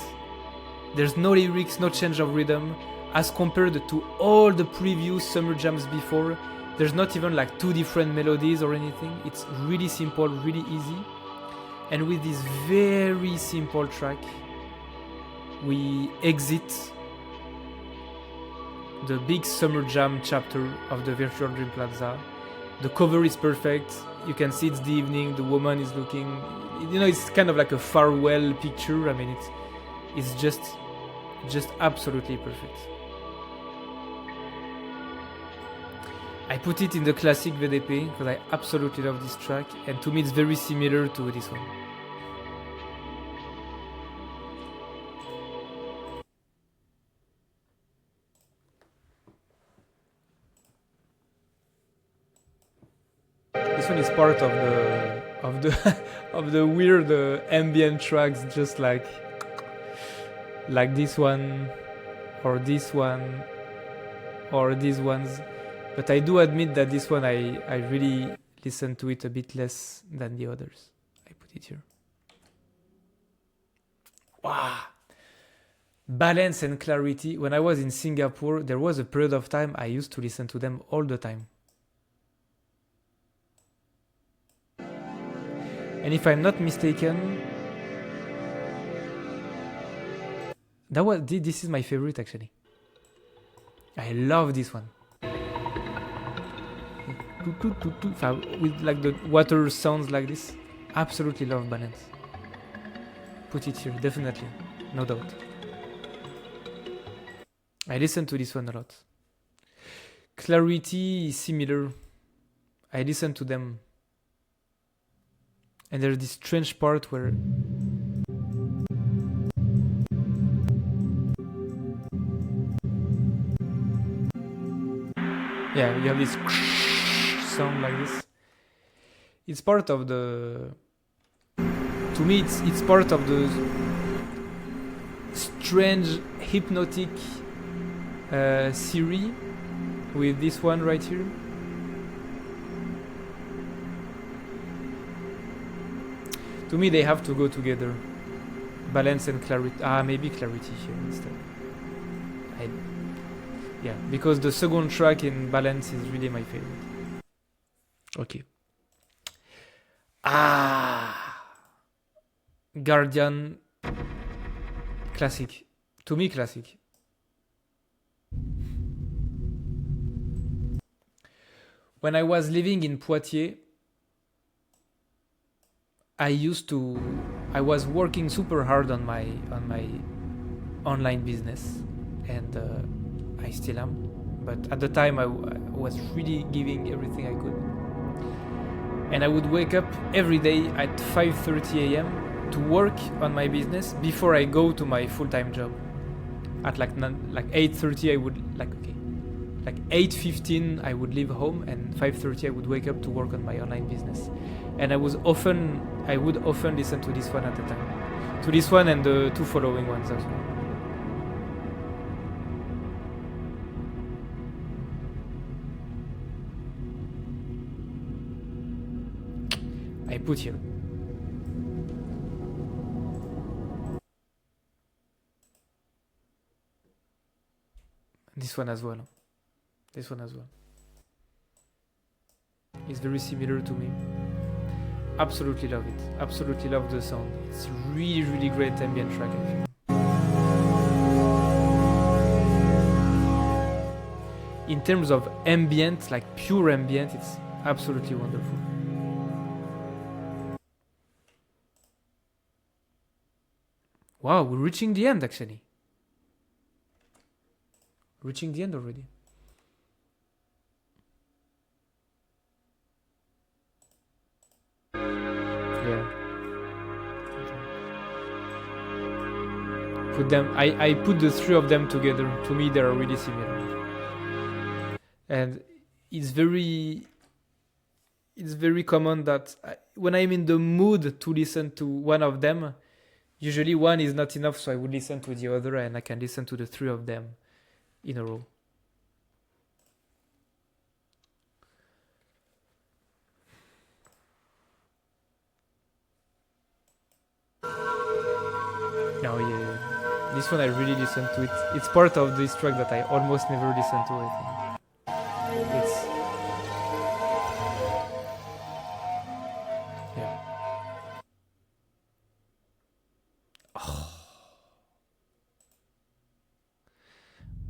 There's no lyrics, no change of rhythm. as compared to all the previous summer jams before. There's not even like two different melodies or anything. It's really simple, really easy. And with this very simple track, we exit the big summer jam chapter of the Virtual Dream Plaza. The cover is perfect. You can see it's the evening. The woman is looking, it's kind of like a farewell picture. I mean, it's just absolutely perfect. I put it in the classic VDP because I absolutely love this track, and to me it's very similar to this one. This one is part of the weird ambient tracks, just like this one, or this one, or these ones. But I do admit that this one I really listen to it a bit less than the others. I put it here. Wow! Balance and clarity. When I was in Singapore, there was a period of time I used to listen to them all the time. And if I'm not mistaken, this is my favorite actually. I love this one. With like the water sounds like this. Absolutely love Balance. Put it here, definitely, no doubt. I listen to this one a lot. Clarity is similar. I listen to them. And there's this strange part where you have this sound like this. It's part of the... To me, it's part of the strange hypnotic series with this one right here. To me, they have to go together. Balance and clarity. Maybe clarity here instead. Because the second track in Balance is really my favorite. Okay. Guardian. Classic. To me, classic. When I was living in Poitiers, I was working super hard on my online business, and I still am. But at the time, I was really giving everything I could. And I would wake up every day at 5:30 a.m. to work on my business before I go to my full-time job. At like 8:30, I would like 8:15 I would leave home, and 5:30 I would wake up to work on my online business. And I would often listen to this one at the time. To this one and the two following ones as well. I put here. This one as well. This one as well. It's very similar to me. Absolutely love it. Absolutely love the sound. It's really, really great ambient track, I think. In terms of ambient, like pure ambient, it's absolutely wonderful. Wow, we're reaching the end actually. Reaching the end already. Yeah. Put them. I put the three of them together. To me, they are really similar. And it's very common that when I'm in the mood to listen to one of them, usually one is not enough, so I would listen to the other, and I can listen to the three of them in a row. Oh yeah. this one I really listen to it. It's part of this track that I almost never listen to, I think. It's... yeah. Oh.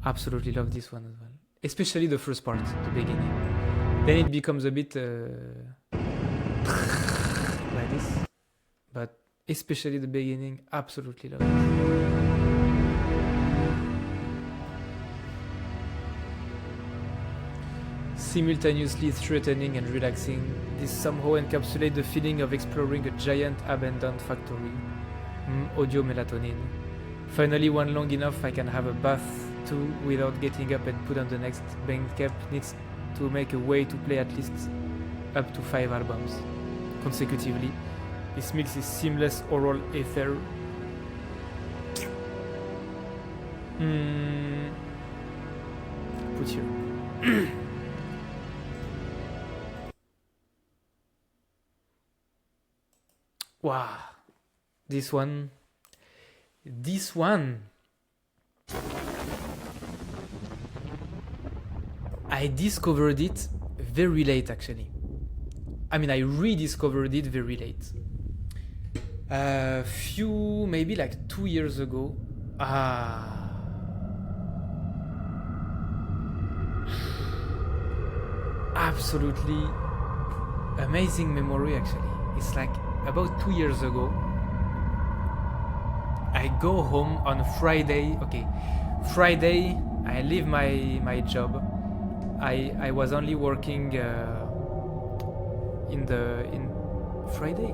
Absolutely love this one as well. Especially the first part, the beginning. Then it becomes a bit like this. But especially the beginning, absolutely love it. Simultaneously threatening and relaxing, this somehow encapsulates the feeling of exploring a giant abandoned factory. Audio melatonin. Finally, one long enough I can have a bath too without getting up and put on the next. Bandcamp needs to make a way to play at least up to 5 albums consecutively. This mix is seamless oral ether. Put here. Wow, this one, I discovered it very late actually. I mean, I rediscovered it very late. Maybe like 2 years ago. Absolutely amazing memory actually. It's like about 2 years ago. I go home on Friday. Okay, Friday I leave my job. I was only working in Friday.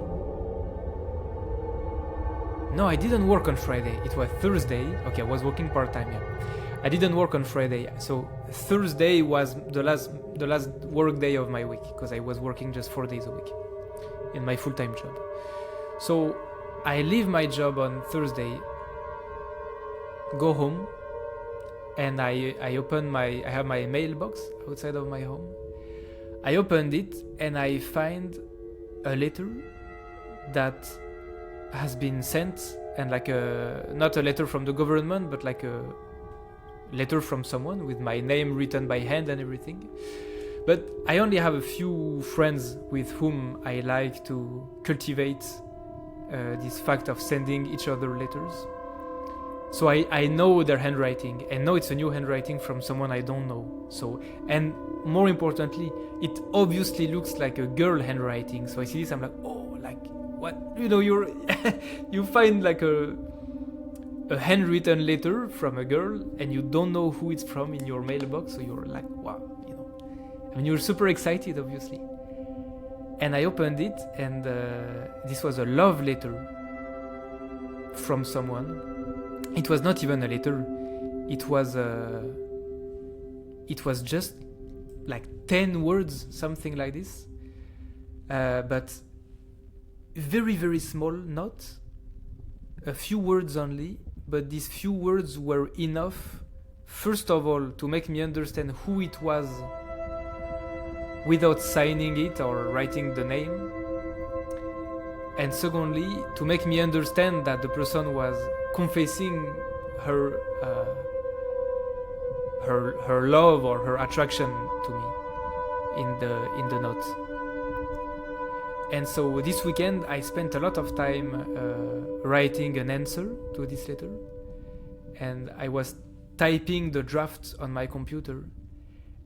No, I didn't work on Friday. It was Thursday. Okay, I was working part-time, yeah. I didn't work on Friday. So Thursday was the last work day of my week because I was working just 4 days a week in my full-time job. So I leave my job on Thursday, go home, and I have my mailbox outside of my home. I opened it and I find a letter that has been sent, and like not a letter from the government, but like a letter from someone with my name written by hand and everything. But I only have a few friends with whom I like to cultivate this fact of sending each other letters. So I know their handwriting, and know it's a new handwriting from someone I don't know. So, and more importantly, it obviously looks like a girl handwriting. So I see this, I'm like, oh, like what? You know, you find like a handwritten letter from a girl, and you don't know who it's from in your mailbox. So you're like, wow, you know. I mean, you're super excited, obviously. And I opened it, and this was a love letter from someone. It was not even a letter. It was just like 10 words, something like this. But very, very small note. A few words only, but these few words were enough, first of all, to make me understand who it was without signing it or writing the name. And secondly, to make me understand that the person was confessing her love or her attraction to me in the note. And so this weekend I spent a lot of time writing an answer to this letter, and I was typing the draft on my computer.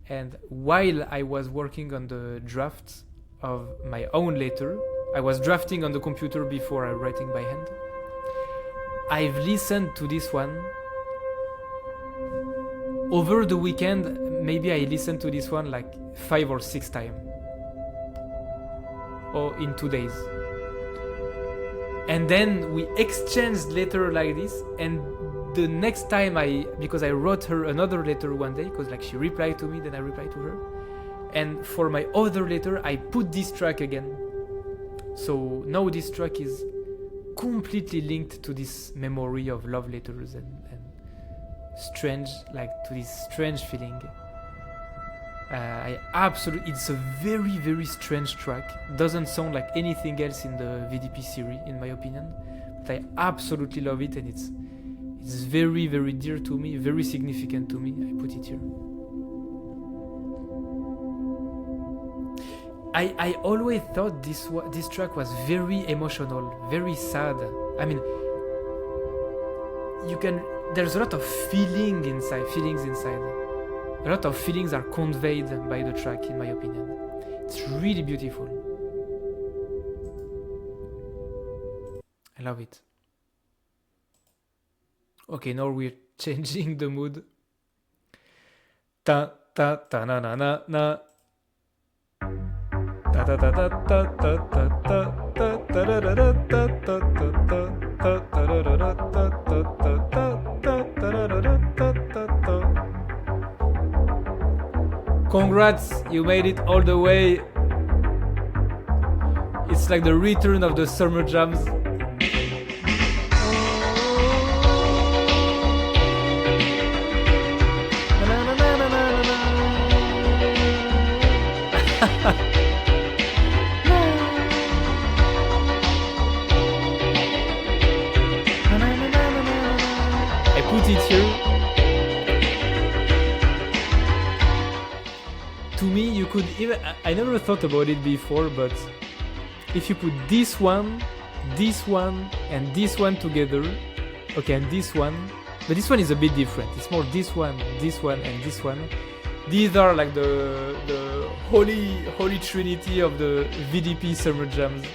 And while I was working on the draft of my own letter, I was drafting on the computer before I writing by hand. I've listened to this one over the weekend. Maybe I listened to this one like 5 or 6 times, or in 2 days. And then we exchanged letter like this, and the next time because I wrote her another letter one day, because like she replied to me, then I replied to her, and for my other letter I put this track again. So now this track is completely linked to this memory of love letters and strange, like to this strange feeling. It's a very, very strange track. Doesn't sound like anything else in the VDP series, in my opinion. But I absolutely love it, and It's very, very dear to me, very significant to me. I put it here. I always thought this track was very emotional, very sad. I mean, there's a lot of feelings inside. A lot of feelings are conveyed by the track, in my opinion. It's really beautiful. I love it. Okay, now we're changing the mood. Ta ta ta na na na na. Ta ta ta ta ta ta ta ta ta ta ta ta ta ta ta ta ta. Congrats, you made it all the way. It's like the return of the summer jams. I put it here. To me, you could even, I never thought about it before, but if you put this one, and this one together, okay, and this one, but this one is a bit different. It's more this one, and this one. These are like the holy trinity of the VDP summer jams.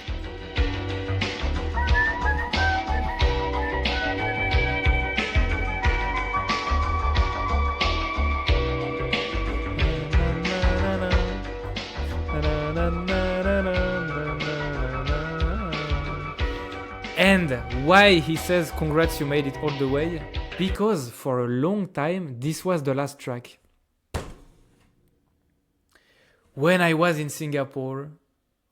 And why he says congrats, you made it all the way? Because for a long time this was the last track. When I was in Singapore,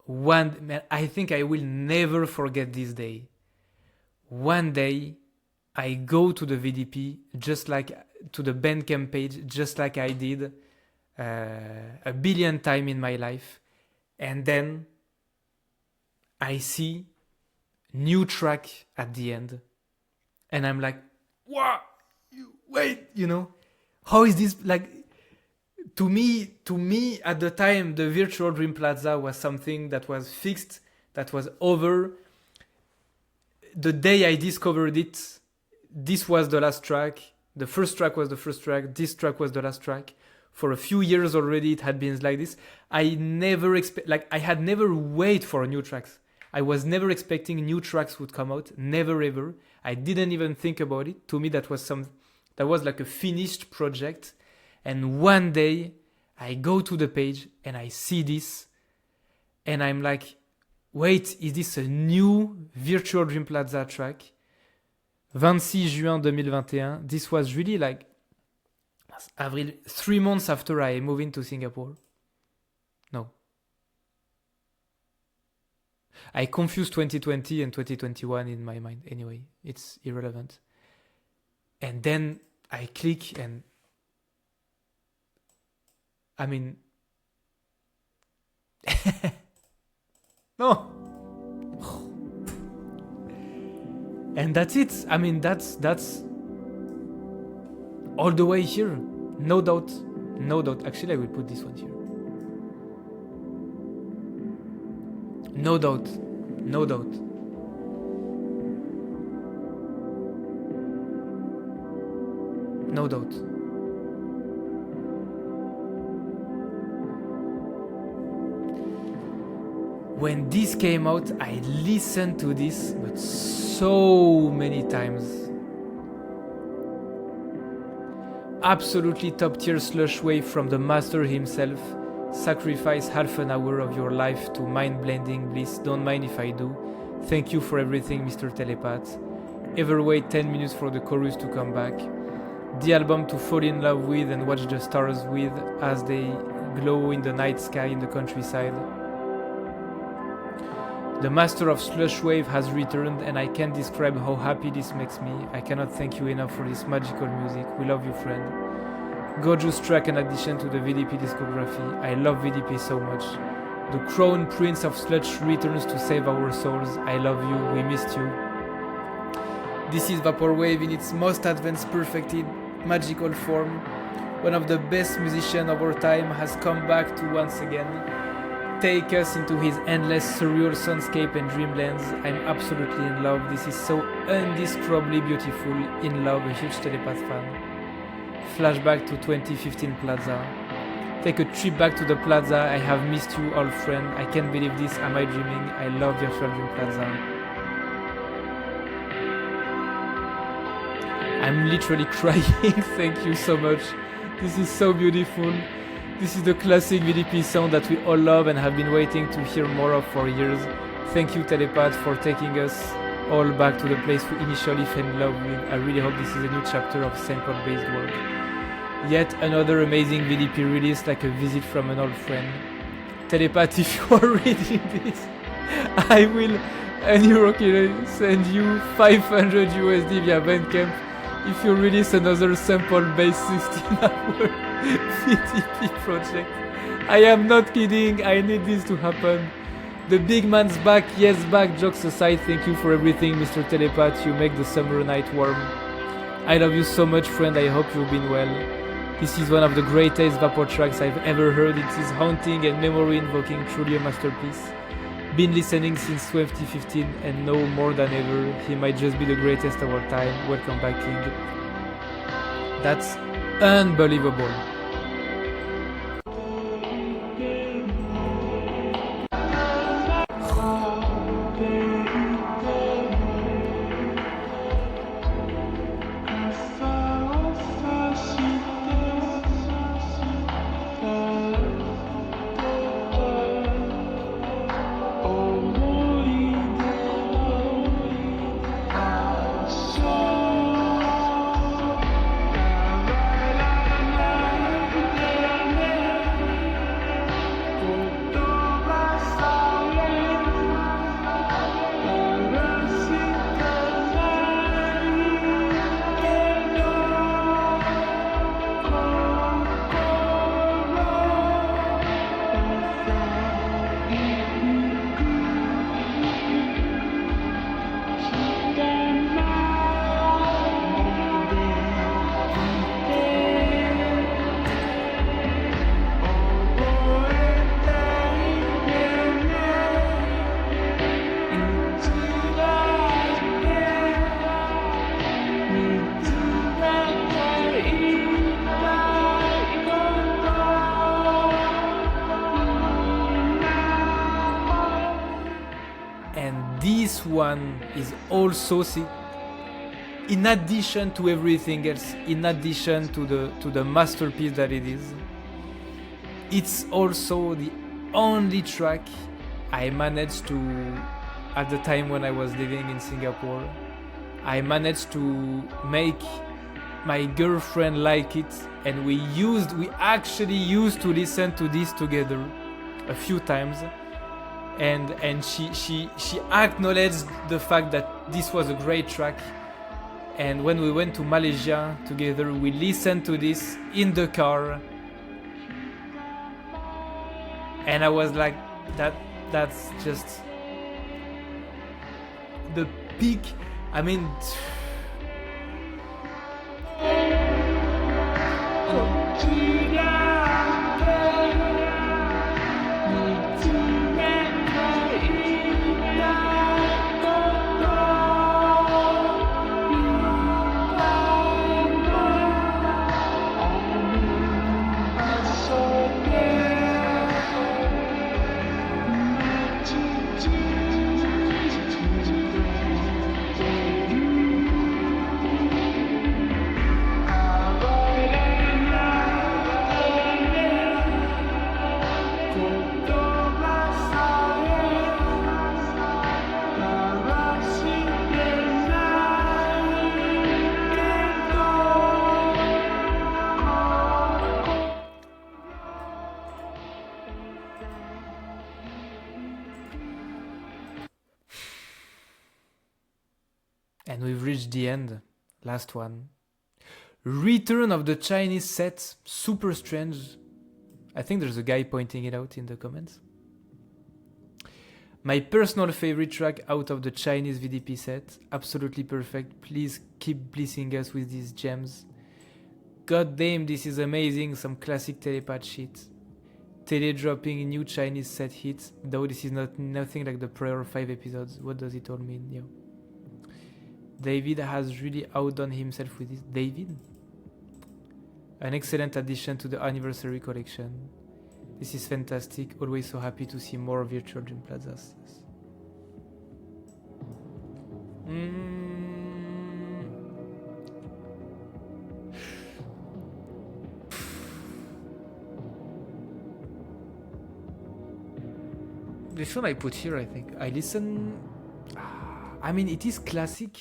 I think I will never forget this day. One day I go to the VDP, just like to the Bandcamp page, just like I did a billion times in my life, and then I see new track at the end, and I'm like, what? Wait, how is this like? To me at the time, the Virtual Dream Plaza was something that was fixed, that was over. The day I discovered it, this was the last track. The first track was the first track. This track was the last track. For a few years already, it had been like this. I had never waited for new tracks. I was never expecting new tracks would come out. Never ever. I didn't even think about it. To me, that was like a finished project. And one day, I go to the page and I see this, and I'm like, wait, is this a new Virtual Dream Plaza track? 26 juin 2021. This was really like Avril, 3 months after I moved into Singapore. No. I confused 2020 and 2021 in my mind. Anyway, it's irrelevant. And then I click and I mean, no. And that's it. I mean, that's all the way here. No doubt. Actually, I will put this one here. No doubt. When this came out, I listened to this, but so many times. Absolutely top tier slush wave from the master himself. Sacrifice half an hour of your life to mind-blending bliss. Don't mind if I do. Thank you for everything, Mr. Telepath. Ever wait 10 minutes for the chorus to come back. The album to fall in love with and watch the stars with as they glow in the night sky in the countryside. The master of slush wave has returned, and I can't describe how happy this makes me. I cannot thank you enough for this magical music. We love you, friend. Gorgeous track in addition to the VDP discography. I love VDP so much. The crown prince of sludge returns to save our souls. I love you. We missed you. This is Vaporwave in its most advanced, perfected, magical form. One of the best musicians of our time has come back to once again take us into his endless surreal soundscape and dreamlands. I'm absolutely in love. This is so indescribably beautiful. In love, a huge Telepath fan. Flashback to 2015 Plaza. Take a trip back to the Plaza. I have missed you, old friend. I can't believe this. Am I dreaming? I love Virtual Dream Plaza. I'm literally crying. Thank you so much. This is so beautiful. This is the classic VDP sound that we all love and have been waiting to hear more of for years. Thank you, Telepath, for taking us all back to the place we initially fell in love with. I really hope this is a new chapter of sample-based work. Yet another amazing VDP release, like a visit from an old friend. Telepath, if you are reading this, I will send you 500 USD via Bandcamp if you release another sample-based 16-hour VDP project. I am not kidding, I need this to happen. The big man's back, yes back, jokes aside, thank you for everything, Mr. Telepath, you make the summer night warm. I love you so much, friend, I hope you've been well. This is one of the greatest Vapor tracks I've ever heard. It is haunting and memory invoking, truly a masterpiece. Been listening since 2015 and know more than ever, he might just be the greatest of our time. Welcome back, King. That's unbelievable. This one is also, in addition to everything else, in addition to the masterpiece that it is, it's also the only track I managed to, at the time when I was living in Singapore, I managed to make my girlfriend like it, and we actually used to listen to this together a few times. And she acknowledged the fact that this was a great track. And when we went to Malaysia together, we listened to this in the car. And I was like, that's just the peak. I mean, and we've reached the end. Last one. Return of the Chinese set. Super strange. I think there's a guy pointing it out in the comments. My personal favorite track out of the Chinese VDP set. Absolutely perfect. Please keep blessing us with these gems. God damn, this is amazing. Some classic telepath shit. Tele dropping new Chinese set hits. Though this is nothing like the prior 5 episodes. What does it all mean? Yo. David has really outdone himself with this. David? An excellent addition to the anniversary collection. This is fantastic. Always so happy to see more Virtual Dream Plazas. This one I put here, I think. I listen... I mean, it is classic.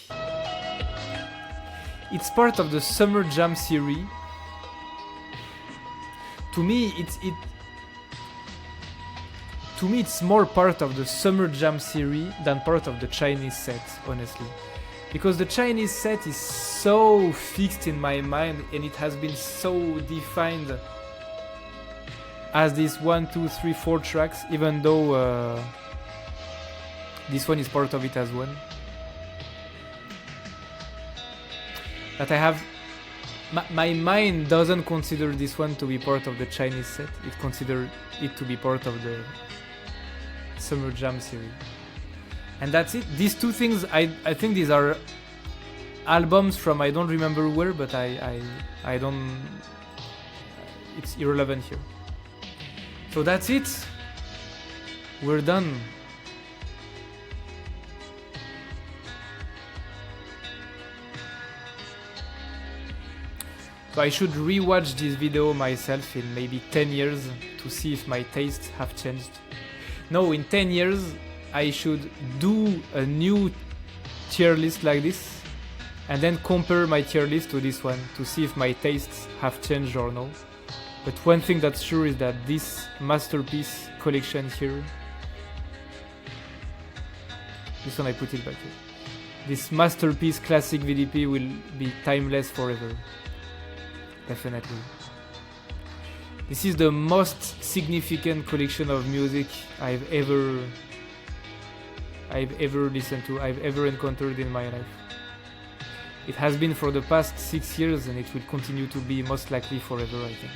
It's part of the Summer Jam series. To me, it's more part of the Summer Jam series than part of the Chinese set, honestly. Because the Chinese set is so fixed in my mind and it has been so defined as this 1, 2, 3, 4 tracks, even though this one is part of it as well. That I have... My mind doesn't consider this one to be part of the Chinese set. It considers it to be part of the Summer Jam series. And that's it. These two things, I think these are albums from I don't remember where, but I don't... It's irrelevant here. So that's it. We're done. So I should rewatch this video myself in maybe 10 years to see if my tastes have changed. No, in 10 years I should do a new tier list like this and then compare my tier list to this one to see if my tastes have changed or no. But one thing that's sure is that this masterpiece collection here, this one I put it back here, this masterpiece classic VDP will be timeless forever. Definitely. This is the most significant collection of music I've ever listened to, I've ever encountered in my life. It has been for the past 6 years and it will continue to be most likely forever, I think.